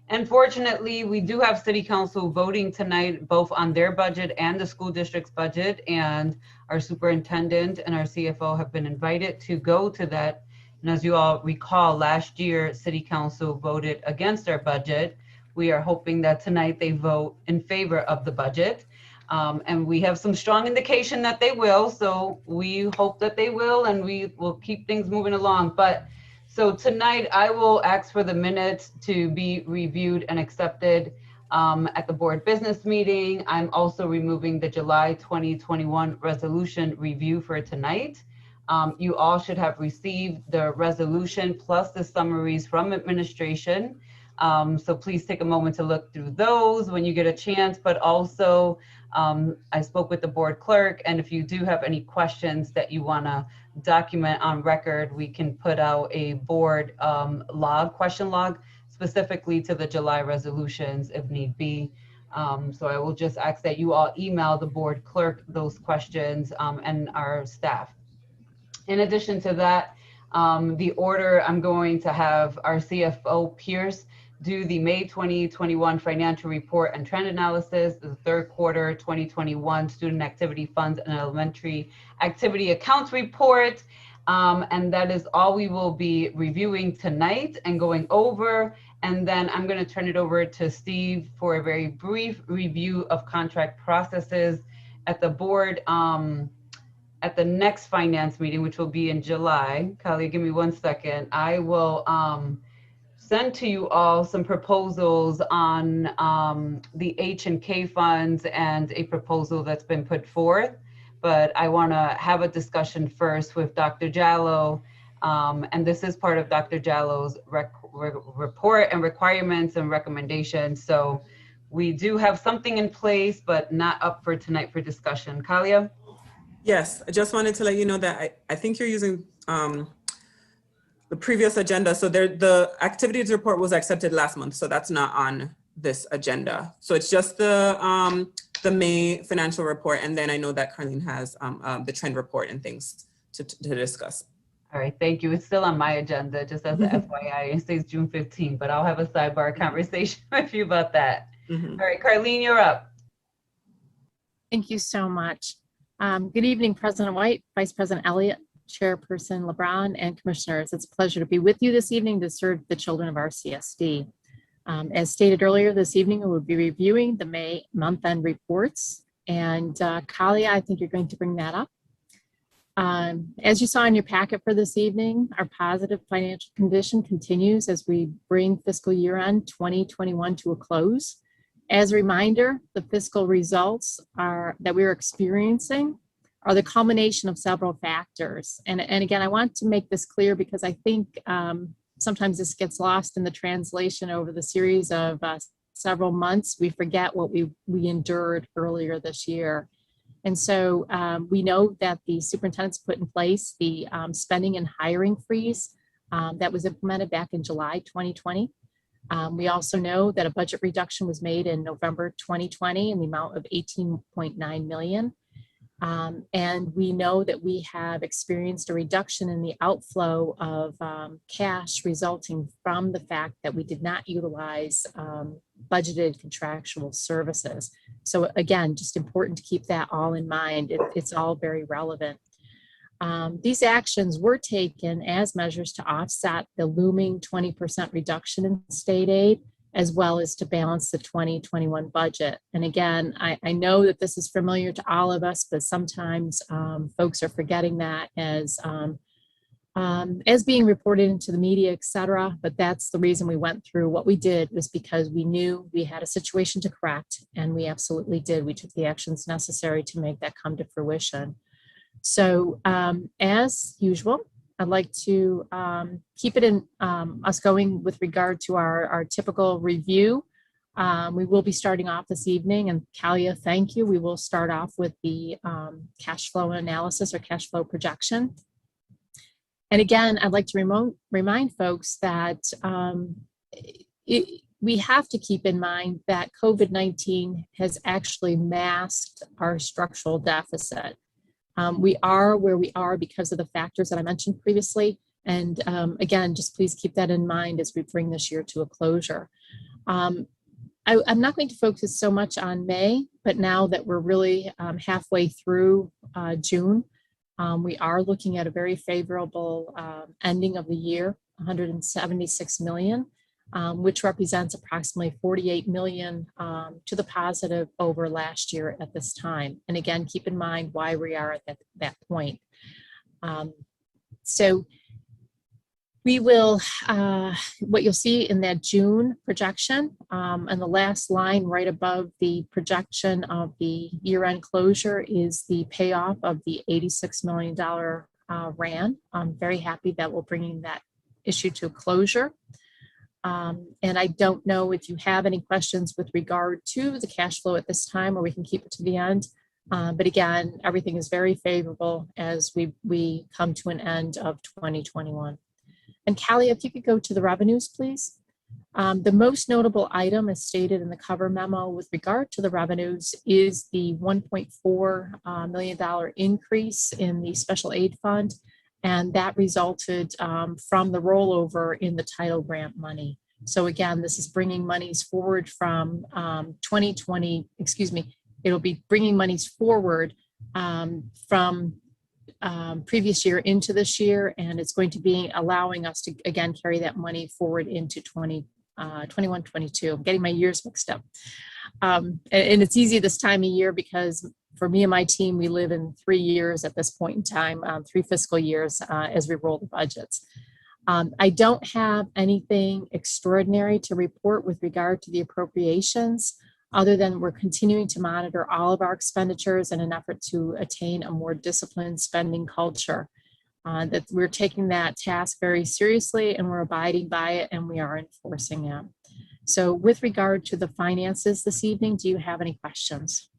Unfortunately, we do have City Council voting tonight, both on their budget and the school district's budget, and our superintendent and our CFO have been invited to go to that. And as you all recall, last year, City Council voted against our budget. We are hoping that tonight they vote in favor of the budget. And we have some strong indication that they will. So we hope that they will, and we will keep things moving along. But so tonight I will ask for the minutes to be reviewed and accepted at the board business meeting. I'm also removing the July 2021 resolution review for tonight. You all should have received the resolution plus the summaries from administration. So please take a moment to look through those when you get a chance, but also I spoke with the board clerk, and if you do have any questions that you want to document on record, we can put out a board question log specifically to the July resolutions if need be. So I will just ask that you all email the board clerk those questions and our staff. In addition to that, the order, I'm going to have our CFO Pierce do the May 2021 financial report and trend analysis, the third quarter 2021 student activity funds and elementary activity accounts report. And that is all we will be reviewing tonight and going over. And then I'm going to turn it over to Steve for a very brief review of contract processes at the board at the next finance meeting, which will be in July. Kali, give me 1 second. I will send to you all some proposals on the H&K funds and a proposal that's been put forth. But I want to have a discussion first with Dr. Jallo. And this is part of Dr. Jallo's report and requirements and recommendations. So we do have something in place, but not up for tonight for discussion. Kalia? Yes, I just wanted to let you know that I think you're using the previous agenda. So the activities report was accepted last month, so that's not on this agenda. So it's just the May financial report, and then I know that Carlene has the trend report and things to discuss. All right, thank you. It's still on my agenda, just as a FYI. It says June 15th, but I'll have a sidebar conversation with you about that. All right, Carlene, you're up. Thank you so much. Good evening, President White, Vice President Elliott, Chairperson LeBron, and Commissioners. It's a pleasure to be with you this evening to serve the children of our CSD. As stated earlier this evening, we will be reviewing the May month-end reports. And Kalia, I think you're going to bring that up. As you saw in your packet for this evening, our positive financial condition continues as we bring fiscal year end 2021 to a close. As a reminder, the fiscal results that we're experiencing are the culmination of several factors. And again, I want to make this clear because I think sometimes this gets lost in the translation over the series of several months. We forget what we endured earlier this year. And so we know that the superintendents put in place the spending and hiring freeze that was implemented back in July 2020. We also know that a budget reduction was made in November 2020 in the amount of $18.9 million. And we know that we have experienced a reduction in the outflow of cash resulting from the fact that we did not utilize budgeted contractual services. So again, just important to keep that all in mind. It's all very relevant. These actions were taken as measures to offset the looming 20% reduction in state aid, as well as to balance the 2021 budget. And again, I know that this is familiar to all of us, but sometimes folks are forgetting that as being reported into the media, et cetera. But that's the reason we went through what we did, was because we knew we had a situation to correct, and we absolutely did. We took the actions necessary to make that come to fruition. So as usual, I'd like to keep it in us going with regard to our typical review. We will be starting off this evening, and Kalia, thank you. We will start off with the cash flow analysis or cash flow projection. And again, I'd like to remind folks that we have to keep in mind that COVID-19 has actually masked our structural deficit. We are where we are because of the factors that I mentioned previously. And again, just please keep that in mind as we bring this year to a closure. I'm not going to focus so much on May, but now that we're really halfway through June, we are looking at a very favorable ending of the year, $176 million, which represents approximately $48 million to the positive over last year at this time. And again, keep in mind why we are at that point. So we will, what you'll see in that June projection, and the last line right above the projection of the year-end closure is the payoff of the $86 million RAN. I'm very happy that we're bringing that issue to closure. And I don't know if you have any questions with regard to the cash flow at this time, or we can keep it to the end. But again, everything is very favorable as we come to an end of 2021. And Callie, if you could go to the revenues, please. The most notable item, as stated in the cover memo with regard to the revenues, is the $1.4 million increase in the special aid fund. And that resulted from the rollover in the title grant money. So again, this is bringing monies forward from 2020, excuse me, it'll be bringing monies forward from previous year into this year, and it's going to be allowing us to, again, carry that money forward into 21, 22. I'm getting my years mixed up. And it's easy this time of year because for me and my team, we live in 3 years at this point in time, 3 fiscal years as we roll the budgets. I don't have anything extraordinary to report with regard to the appropriations, other than we're continuing to monitor all of our expenditures in an effort to attain a more disciplined spending culture. That we're taking that task very seriously, and we're abiding by it, and we are enforcing it. So with regard to the finances this evening, do you have any questions?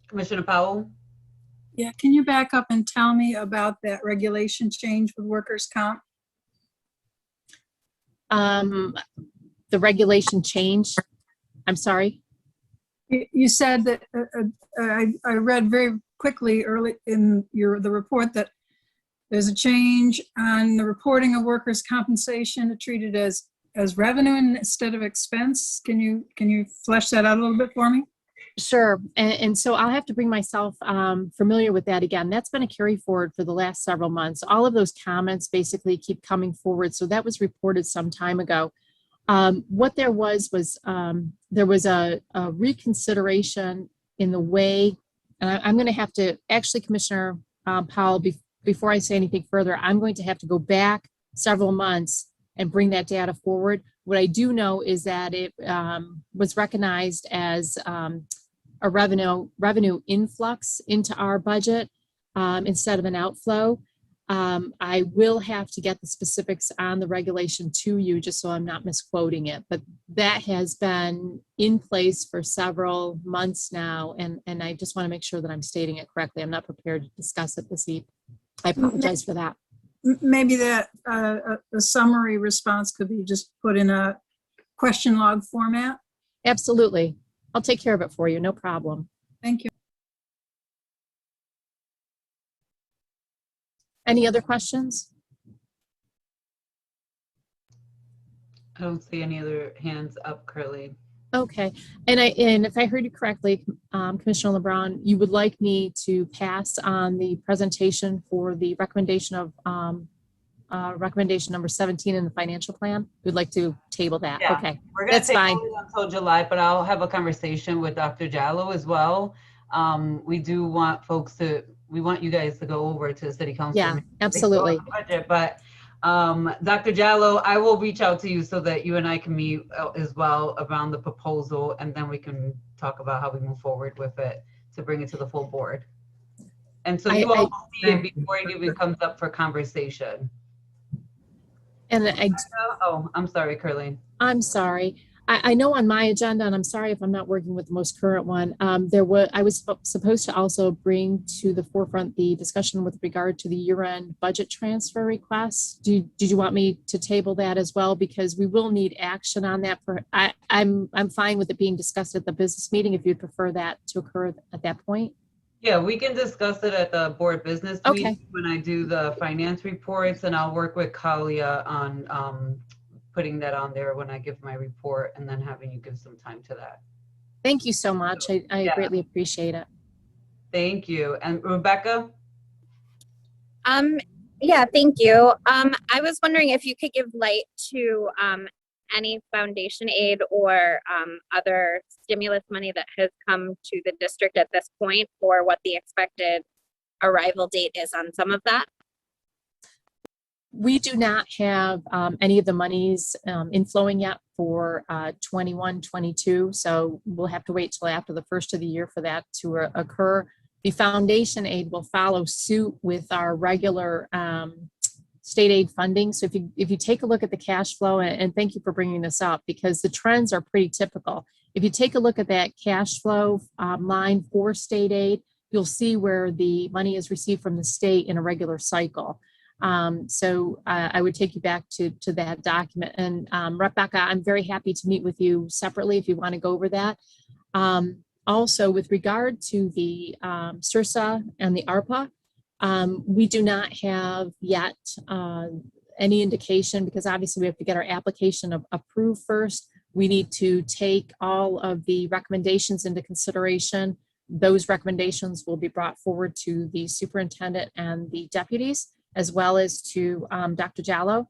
Commissioner Powell? Yeah, can you back up and tell me about that regulation change with workers' comp? The regulation change, I'm sorry? You said that, I read very quickly early in the report that there's a change on the reporting of workers' compensation to treat it as revenue instead of expense. Can you flesh that out a little bit for me? Sure. And so I'll have to bring myself familiar with that again. That's been a carry forward for the last several months. All of those comments basically keep coming forward. So that was reported some time ago. What there was there was a reconsideration in the way, and I'm going to have to, actually, Commissioner Powell, before I say anything further, I'm going to have to go back several months and bring that data forward. What I do know is that it was recognized as a revenue influx into our budget instead of an outflow. I will have to get the specifics on the regulation to you just so I'm not misquoting it, but that has been in place for several months now, and I just want to make sure that I'm stating it correctly. I'm not prepared to discuss it this evening. I apologize for that. Maybe that a summary response could be just put in a question log format. Absolutely. I'll take care of it for you. No problem. Thank you. Any other questions? I don't see any other hands up, Curly. Okay, and if I heard you correctly, Commissioner LeBron, you would like me to pass on the presentation for the recommendation of recommendation number 17 in the financial plan? We'd like to table that. Yeah, okay, we're gonna that's fine. Until July, but I'll have a conversation with Dr. Jallo as well. We do want we want you guys to go over to the city council. Yeah, absolutely. Budget, but Dr. Jallo, I will reach out to you so that you and I can meet as well around the proposal, and then we can talk about how we move forward with it to bring it to the full board. And so you all will see it before it even comes up for conversation. And I'm sorry, Curly. I'm sorry. I know on my agenda, and I'm sorry if I'm not working with the most current one, I was supposed to also bring to the forefront the discussion with regard to the year-end budget transfer requests. Did you want me to table that as well? Because we will need action on that. I'm fine with it being discussed at the business meeting if you'd prefer that to occur at that point. Yeah, we can discuss it at the board business meeting when I do the finance reports, and I'll work with Kalia on putting that on there when I give my report, and then having you give some time to that. Thank you so much. I greatly appreciate it. Thank you. And Rebecca? Yeah, thank you. I was wondering if you could give light to any foundation aid or other stimulus money that has come to the district at this point, or what the expected arrival date is on some of that. We do not have any of the monies inflowing yet for 21-22, so we'll have to wait till after the first of the year for that to occur. The foundation aid will follow suit with our regular state aid funding. So if you take a look at the cash flow, and thank you for bringing this up because the trends are pretty typical. If you take a look at that cash flow line for state aid, you'll see where the money is received from the state in a regular cycle. So I would take you back to that document. And Rebecca, I'm very happy to meet with you separately if you want to go over that. Also, with regard to the SRSA and the ARPA, we do not have yet any indication, because obviously we have to get our application approved first. We need to take all of the recommendations into consideration. Those recommendations will be brought forward to the superintendent and the deputies, as well as to Dr. Jallo.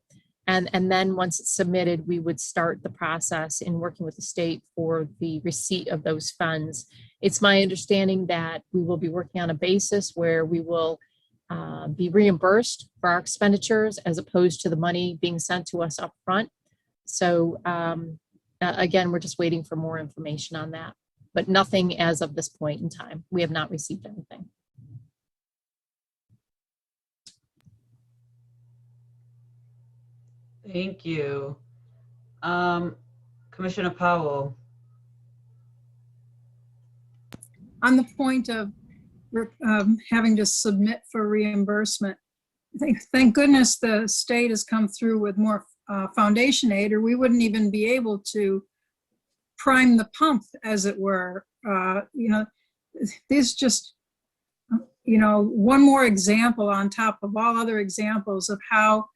And then once it's submitted, we would start the process in working with the state for the receipt of those funds. It's my understanding that we will be working on a basis where we will be reimbursed for our expenditures as opposed to the money being sent to us up front. So again, we're just waiting for more information on that, but nothing as of this point in time. We have not received anything. Thank you. Commissioner Powell. On the point of having to submit for reimbursement, thank goodness the state has come through with more foundation aid, or we wouldn't even be able to prime the pump, as it were. You know, these just, you know, one more example on top of all other examples of how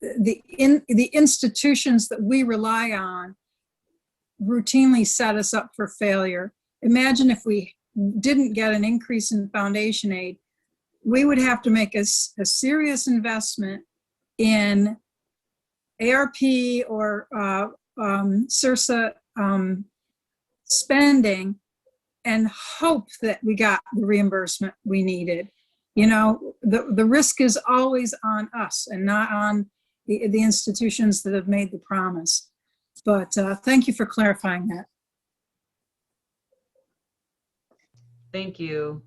the institutions that we rely on routinely set us up for failure. Imagine if we didn't get an increase in foundation aid, we would have to make a serious investment in ARP or CIRSA spending and hope that we got the reimbursement we needed. You know, the risk is always on us and not on the institutions that have made the promise. But thank you for clarifying that. Thank you.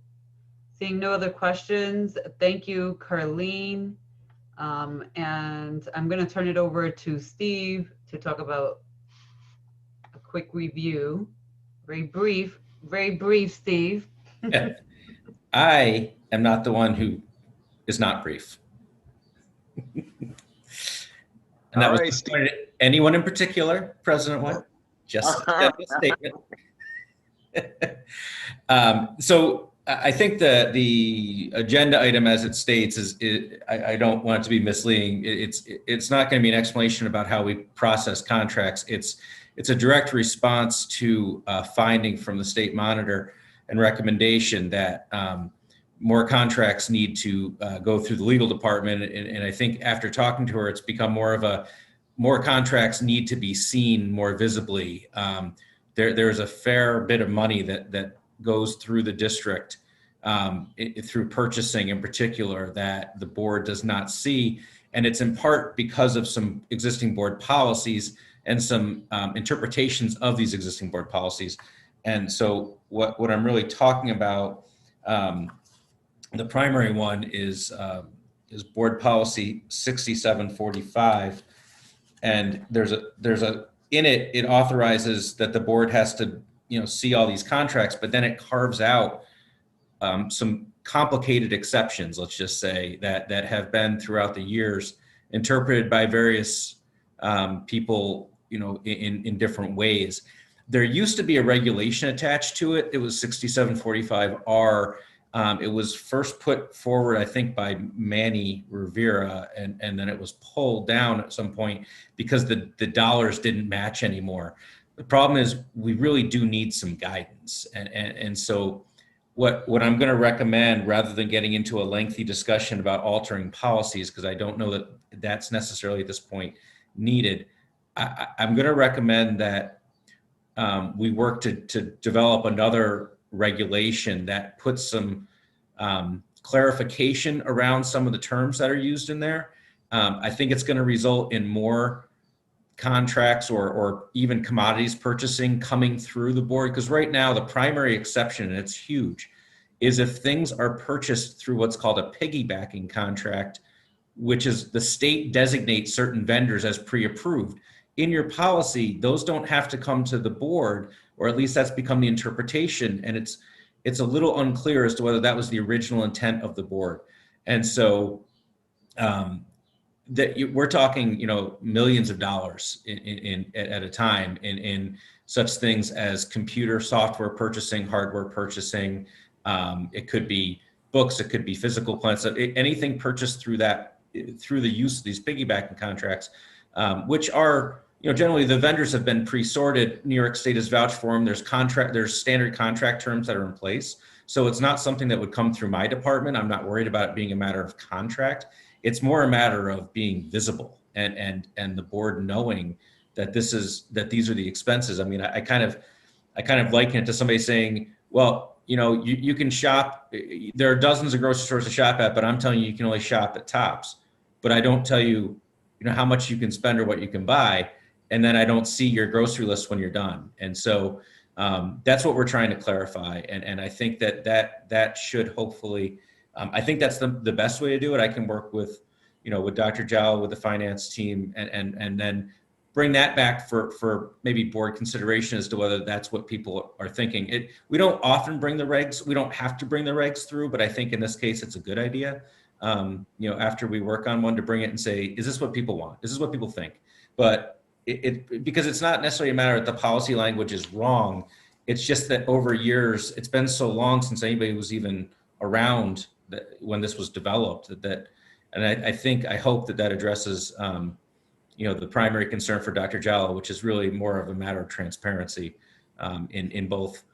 Seeing no other questions, thank you, Carlene. And I'm going to turn it over to Steve to talk about a quick review. Very brief, Steve. I am not the one who is not brief. And that was pointed at anyone in particular, President White? Just a statement. So I think the agenda item as it states I don't want it to be misleading. It's not going to be an explanation about how we process contracts. It's a direct response to a finding from the state monitor and recommendation that more contracts need to go through the legal department. And I think after talking to her, it's become more contracts need to be seen more visibly. There's a fair bit of money that goes through the district through purchasing in particular that the board does not see. And it's in part because of some existing board policies and some interpretations of these existing board policies. And so what I'm really talking about, the primary one is board policy 6745. And in it, it authorizes that the board has to, see all these contracts, but then it carves out some complicated exceptions, let's just say, that have been throughout the years interpreted by various people, in different ways. There used to be a regulation attached to it. It was 6745R. It was first put forward, I think, by Manny Rivera, and then it was pulled down at some point because the dollars didn't match anymore. The problem is we really do need some guidance. And so what I'm going to recommend, rather than getting into a lengthy discussion about altering policies, because I don't know that that's necessarily at this point needed, I'm going to recommend that we work to develop another regulation that puts some clarification around some of the terms that are used in there. I think it's going to result in more contracts or even commodities purchasing coming through the board, because right now the primary exception, and it's huge, is if things are purchased through what's called a piggybacking contract, which is the state designates certain vendors as pre-approved. In your policy, those don't have to come to the board, or at least that's become the interpretation, and it's a little unclear as to whether that was the original intent of the board. And so we're talking, millions of dollars at a time in such things as computer software purchasing, hardware purchasing. It could be books, it could be physical plants, anything purchased through the use of these piggybacking contracts, which are, generally the vendors have been pre-sorted. New York State has vouched for them. There's standard contract terms that are in place. So it's not something that would come through my department. I'm not worried about it being a matter of contract. It's more a matter of being visible and the board knowing that these are the expenses. I mean, I kind of liken it to somebody saying, well, you can shop. There are dozens of grocery stores to shop at, but I'm telling you can only shop at Tops. But I don't tell you, how much you can spend or what you can buy. And then I don't see your grocery list when you're done. And so that's what we're trying to clarify. And I think that should hopefully, I think that's the best way to do it. I can work with Dr. Jowl, with the finance team, and then bring that back for maybe board consideration as to whether that's what people are thinking. We don't often bring the regs. We don't have to bring the regs through, but I think in this case, it's a good idea. After we work on one, to bring it and say, is this what people want? This is what people think. But because it's not necessarily a matter that the policy language is wrong. It's just that over years, it's been so long since anybody was even around when this was developed, and I hope that addresses, the primary concern for Dr. Jallo, which is really more of a matter of transparency in both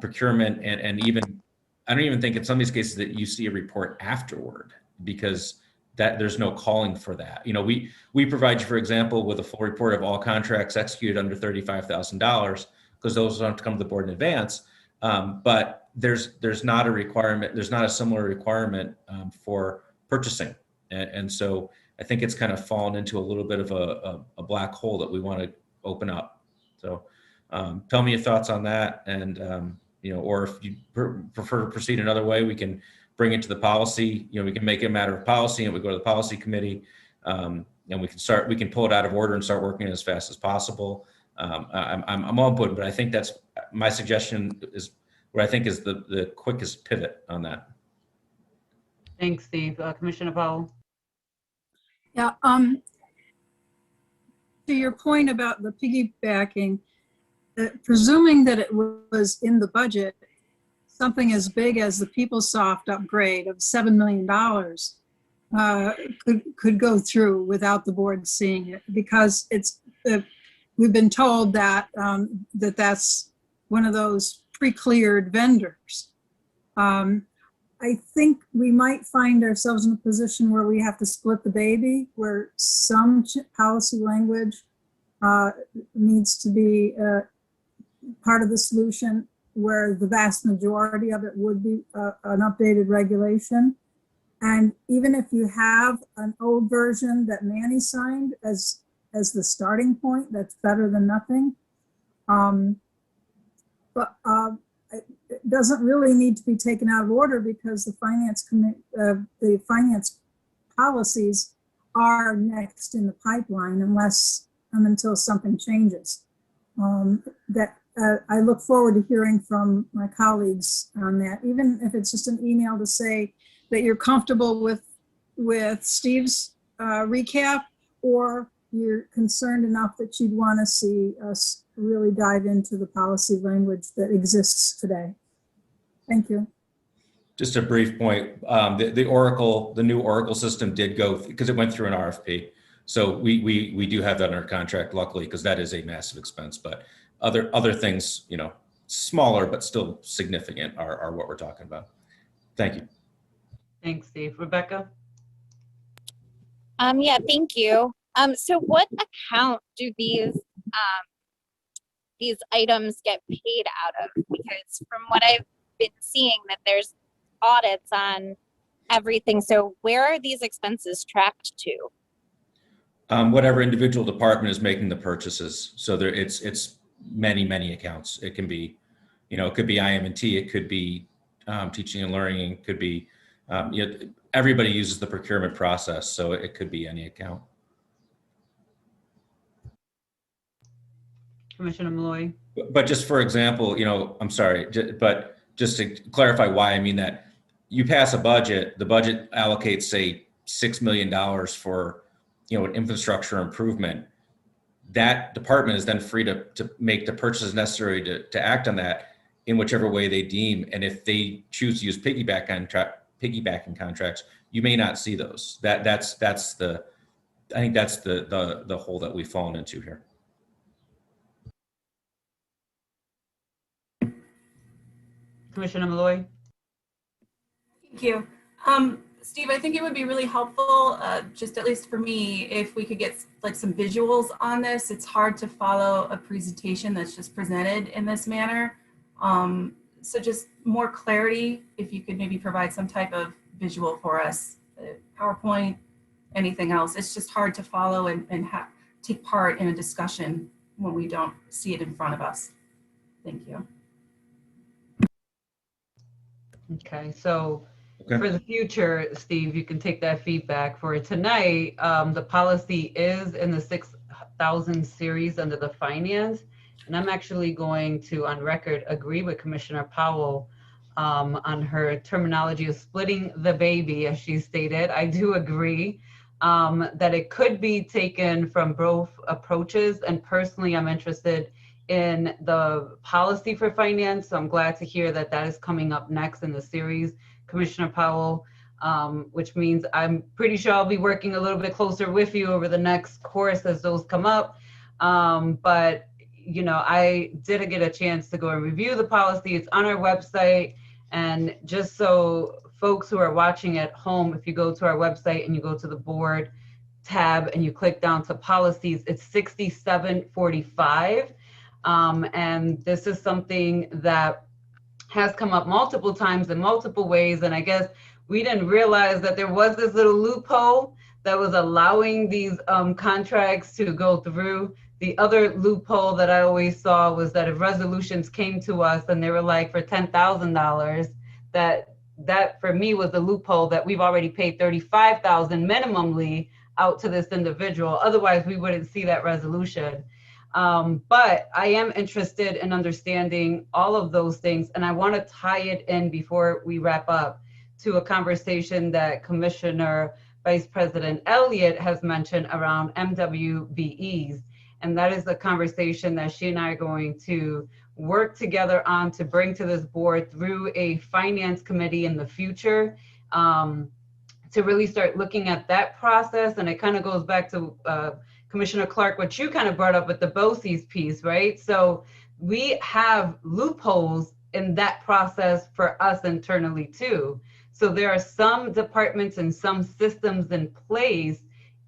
procurement and even, I don't even think in some of these cases that you see a report afterward, because that there's no calling for that. We provide you, for example, with a full report of all contracts executed under $35,000, because those don't come to the board in advance. But there's not a requirement, there's not a similar requirement for purchasing. And so I think it's kind of fallen into a little bit of a black hole that we want to open up. So tell me your thoughts on that. And, or if you prefer to proceed another way, we can bring it to the policy. We can make it a matter of policy, and we go to the policy committee, and we can pull it out of order and start working as fast as possible. I'm open, but I think that's my suggestion is what I think is the quickest pivot on that. Thanks, Steve. Commissioner Powell. Yeah, to your point about the piggybacking, presuming that it was in the budget, something as big as the PeopleSoft upgrade of $7 million could go through without the board seeing it, because we've been told that that's one of those pre-cleared vendors. I think we might find ourselves in a position where we have to split the baby, where some policy language needs to be part of the solution, where the vast majority of it would be an updated regulation. And even if you have an old version that Manny signed as the starting point, that's better than nothing. But it doesn't really need to be taken out of order, because the finance policies are next in the pipeline, unless and until something changes. I look forward to hearing from my colleagues on that, even if it's just an email to say that you're comfortable with Steve's recap, or you're concerned enough that you'd want to see us really dive into the policy language that exists today. Thank you. Just a brief point. The new Oracle system did go, because it went through an RFP. So we do have that under contract, luckily, because that is a massive expense. But other things, smaller but still significant, are what we're talking about. Thank you. Thanks, Steve. Rebecca? Yeah, thank you. So what account do these items get paid out of? Because from what I've been seeing, that there's audits on everything. So where are these expenses tracked to? Whatever individual department is making the purchases. So it's many accounts. It can be, it could be IM&T, it could be teaching and learning, it could be, everybody uses the procurement process, so it could be any account. Commissioner Malloy. But just for example, I'm sorry, but just to clarify why I mean that, you pass a budget, the budget allocates, say, $6 million for, an infrastructure improvement. That department is then free to make the purchases necessary to act on that in whichever way they deem. And if they choose to use piggybacking contracts, you may not see those. I think that's the hole that we've fallen into here. Commissioner Malloy. Thank you. Steve, I think it would be really helpful, just at least for me, if we could get like some visuals on this. It's hard to follow a presentation that's just presented in this manner. So just more clarity, if you could maybe provide some type of visual for us, PowerPoint, anything else. It's just hard to follow and take part in a discussion when we don't see it in front of us. Thank you. Okay, so for the future, Steve, you can take that feedback. For tonight, the policy is in the 6,000 series under the finance. And I'm actually going to, on record, agree with Commissioner Powell on her terminology of splitting the baby, as she stated. I do agree that it could be taken from both approaches. And personally, I'm interested in the policy for finance. So I'm glad to hear that that is coming up next in the series. Commissioner Powell, which means I'm pretty sure I'll be working a little bit closer with you over the next course as those come up. But you know, I did get a chance to go and review the policy. It's on our website. And just so folks who are watching at home, if you go to our website and you go to the board tab and you click down to policies, it's 6745. And this is something that has come up multiple times in multiple ways. And I guess we didn't realize that there was this little loophole that was allowing these contracts to go through. The other loophole that I always saw was that if resolutions came to us and they were like for $10,000, that for me was the loophole that we've already paid $35,000 minimally out to this individual. Otherwise, we wouldn't see that resolution. But I am interested in understanding all of those things, and I want to tie it in before we wrap up to a conversation that Commissioner Vice President Elliott has mentioned around MWBEs. And that is the conversation that she and I are going to work together on to bring to this board through a finance committee in the future, to really start looking at that process. And it kind of goes back to Commissioner Clark, what you kind of brought up with the BOCES piece, right? So we have loopholes in that process for us internally too. So there are some departments and some systems in place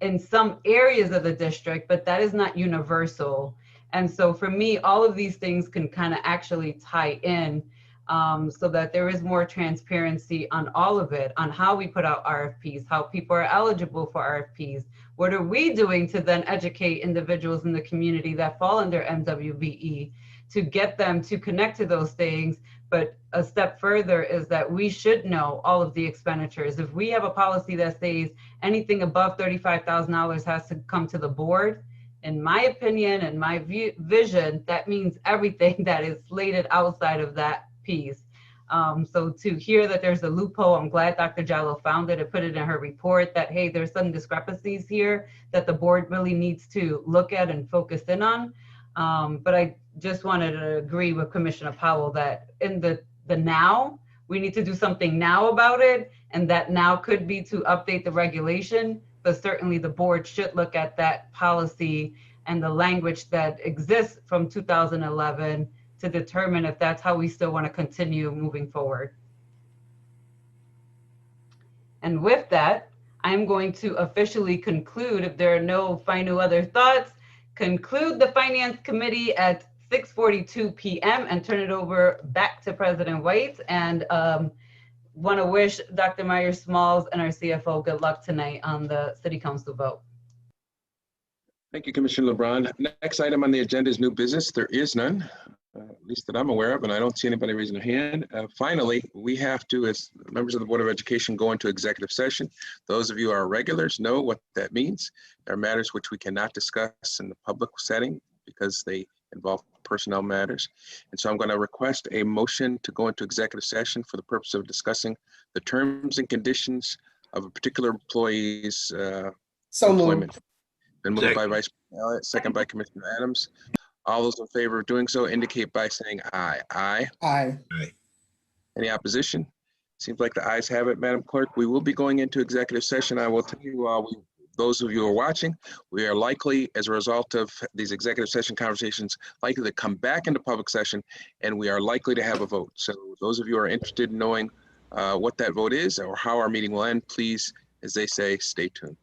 in some areas of the district, but that is not universal. And so for me, all of these things can kind of actually tie in, so that there is more transparency on all of it, on how we put out RFPs, how people are eligible for RFPs. What are we doing to then educate individuals in the community that fall under MWBE to get them to connect to those things? But a step further is that we should know all of the expenditures. If we have a policy that says anything above $35,000 has to come to the board, in my opinion and my vision, that means everything that is slated outside of that piece. So to hear that there's a loophole, I'm glad Dr. Jallo found it and put it in her report that, hey, there's some discrepancies here that the board really needs to look at and focus in on. But I just wanted to agree with Commissioner Powell that in the now, we need to do something now about it. And that now could be to update the regulation, but certainly the board should look at that policy and the language that exists from 2011 to determine if that's how we still want to continue moving forward. And with that, I'm going to officially conclude, if there are no final other thoughts, conclude the Finance Committee at 6:42 p.m. and turn it over back to President White. And want to wish Dr. Myers-Smalls and our CFO good luck tonight on the City Council vote. Thank you, Commissioner LeBron. Next item on the agenda is new business. There is none, at least that I'm aware of, and I don't see anybody raising their hand. Finally, we have to, as members of the Board of Education, go into executive session. Those of you who are regulars know what that means. There are matters which we cannot discuss in the public setting because they involve personnel matters. And so I'm going to request a motion to go into executive session for the purpose of discussing the terms and conditions of a particular employee's employment. Moved. Been moved by Vice President Elliott, second by Commissioner Adams. All those in favor of doing so indicate by saying aye. Aye. Aye. Any opposition? Seems like the ayes have it, Madam Clerk. We will be going into executive session. I will tell you, those of you who are watching, we are likely, as a result of these executive session conversations, likely to come back into public session, and we are likely to have a vote. So those of you who are interested in knowing what that vote is or how our meeting will end, please, as they say, stay tuned.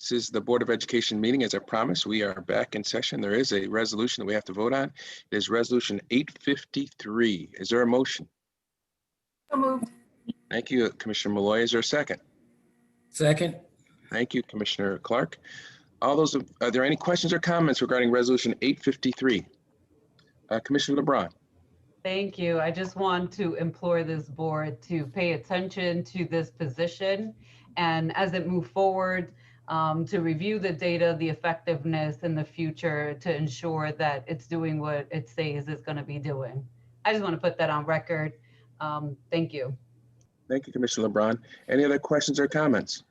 This is the Board of Education meeting. As I promised, we are back in session. There is a resolution that we have to vote on. It is Resolution 853. Is there a motion? So moved. Thank you, Commissioner Malloy. Is there a second? Second. Thank you, Commissioner Clark. Are there any questions or comments regarding Resolution 853? Commissioner LeBron. Thank you. I just want to implore this board to pay attention to this position, and as it moves forward, to review the data, the effectiveness in the future to ensure that it's doing what it says it's going to be doing. I just want to put that on record. Thank you. Thank you, Commissioner LeBron. Any other questions or comments?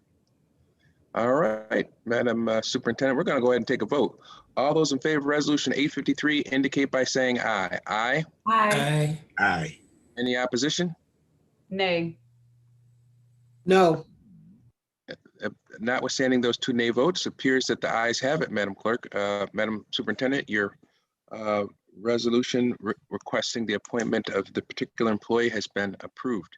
All right, Madam Superintendent, we're going to go ahead and take a vote. All those in favor of Resolution 853 indicate by saying aye. Aye. Aye. Aye. Any opposition? Nay. No. Notwithstanding those 2 nay votes, it appears that the ayes have it, Madam Clerk. Madam Superintendent, your resolution requesting the appointment of the particular employee has been approved.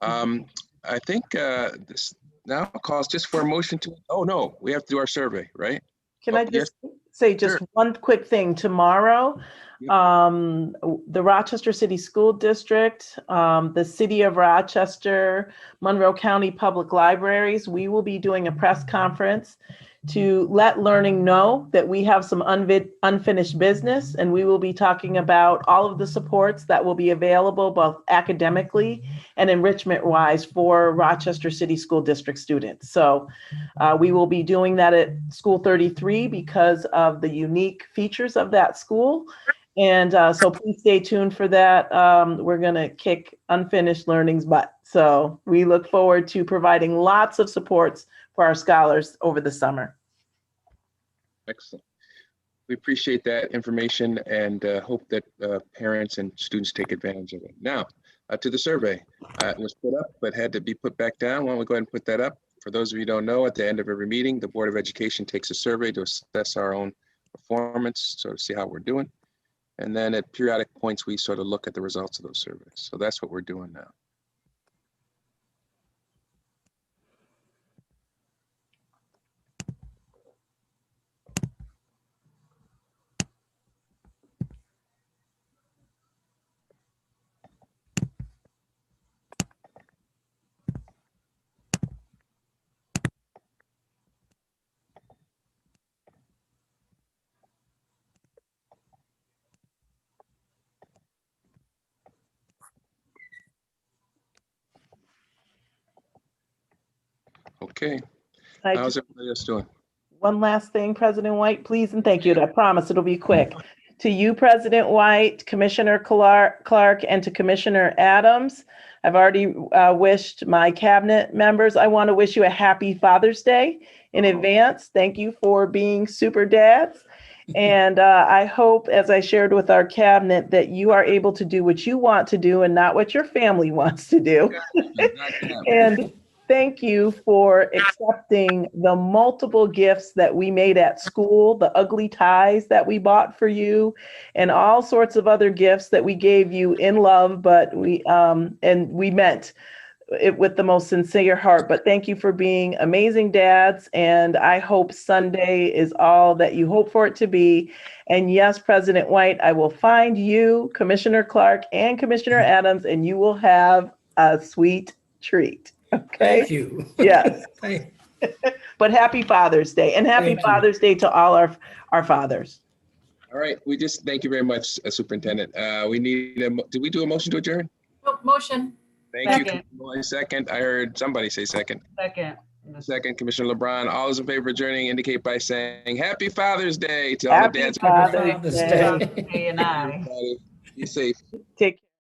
I think this now calls just for a motion to, oh no, we have to do our survey, right? Can I just say just one quick thing? Tomorrow, the Rochester City School District, the City of Rochester, Monroe County Public Libraries, we will be doing a press conference to let learning know that we have some unfinished business, and we will be talking about all of the supports that will be available both academically and enrichment-wise for Rochester City School District students. So we will be doing that at School 33 because of the unique features of that school. And so please stay tuned for that. We're gonna kick unfinished learning's butt. So we look forward to providing lots of supports for our scholars over the summer. Excellent. We appreciate that information and hope that parents and students take advantage of it. Now, to the survey. It was put up, but had to be put back down. Why don't we go ahead and put that up? For those of you who don't know, at the end of every meeting, the Board of Education takes a survey to assess our own performance, so to see how we're doing. And then at periodic points, we sort of look at the results of those surveys. So that's what we're doing now. Okay. How's everybody else doing? One last thing, President White, please, and thank you. I promise it'll be quick. To you, President White, Commissioner Clark, and to Commissioner Adams, I've already wished my cabinet members. I want to wish you a happy Father's Day in advance. Thank you for being super dads. And I hope, as I shared with our cabinet, that you are able to do what you want to do and not what your family wants to do. And thank you for accepting the multiple gifts that we made at school, the ugly ties that we bought for you, and all sorts of other gifts that we gave you in love, but we meant it with the most sincere heart. But thank you for being amazing dads, and I hope Sunday is all that you hope for it to be. And yes, President White, I will find you, Commissioner Clark, and Commissioner Adams, and you will have a sweet treat. Okay. Thank you. Yes. But happy Father's Day, and happy Father's Day to all our fathers. All right. We just thank you very much, Superintendent. We need did we do a motion to adjourn? Oh, motion. Thank you. Second. I heard somebody say second. Second, Commissioner LeBron. All those in favor of adjourning indicate by saying Happy Father's Day to all the dads. Happy Father's Day. And I. Be safe. Take care.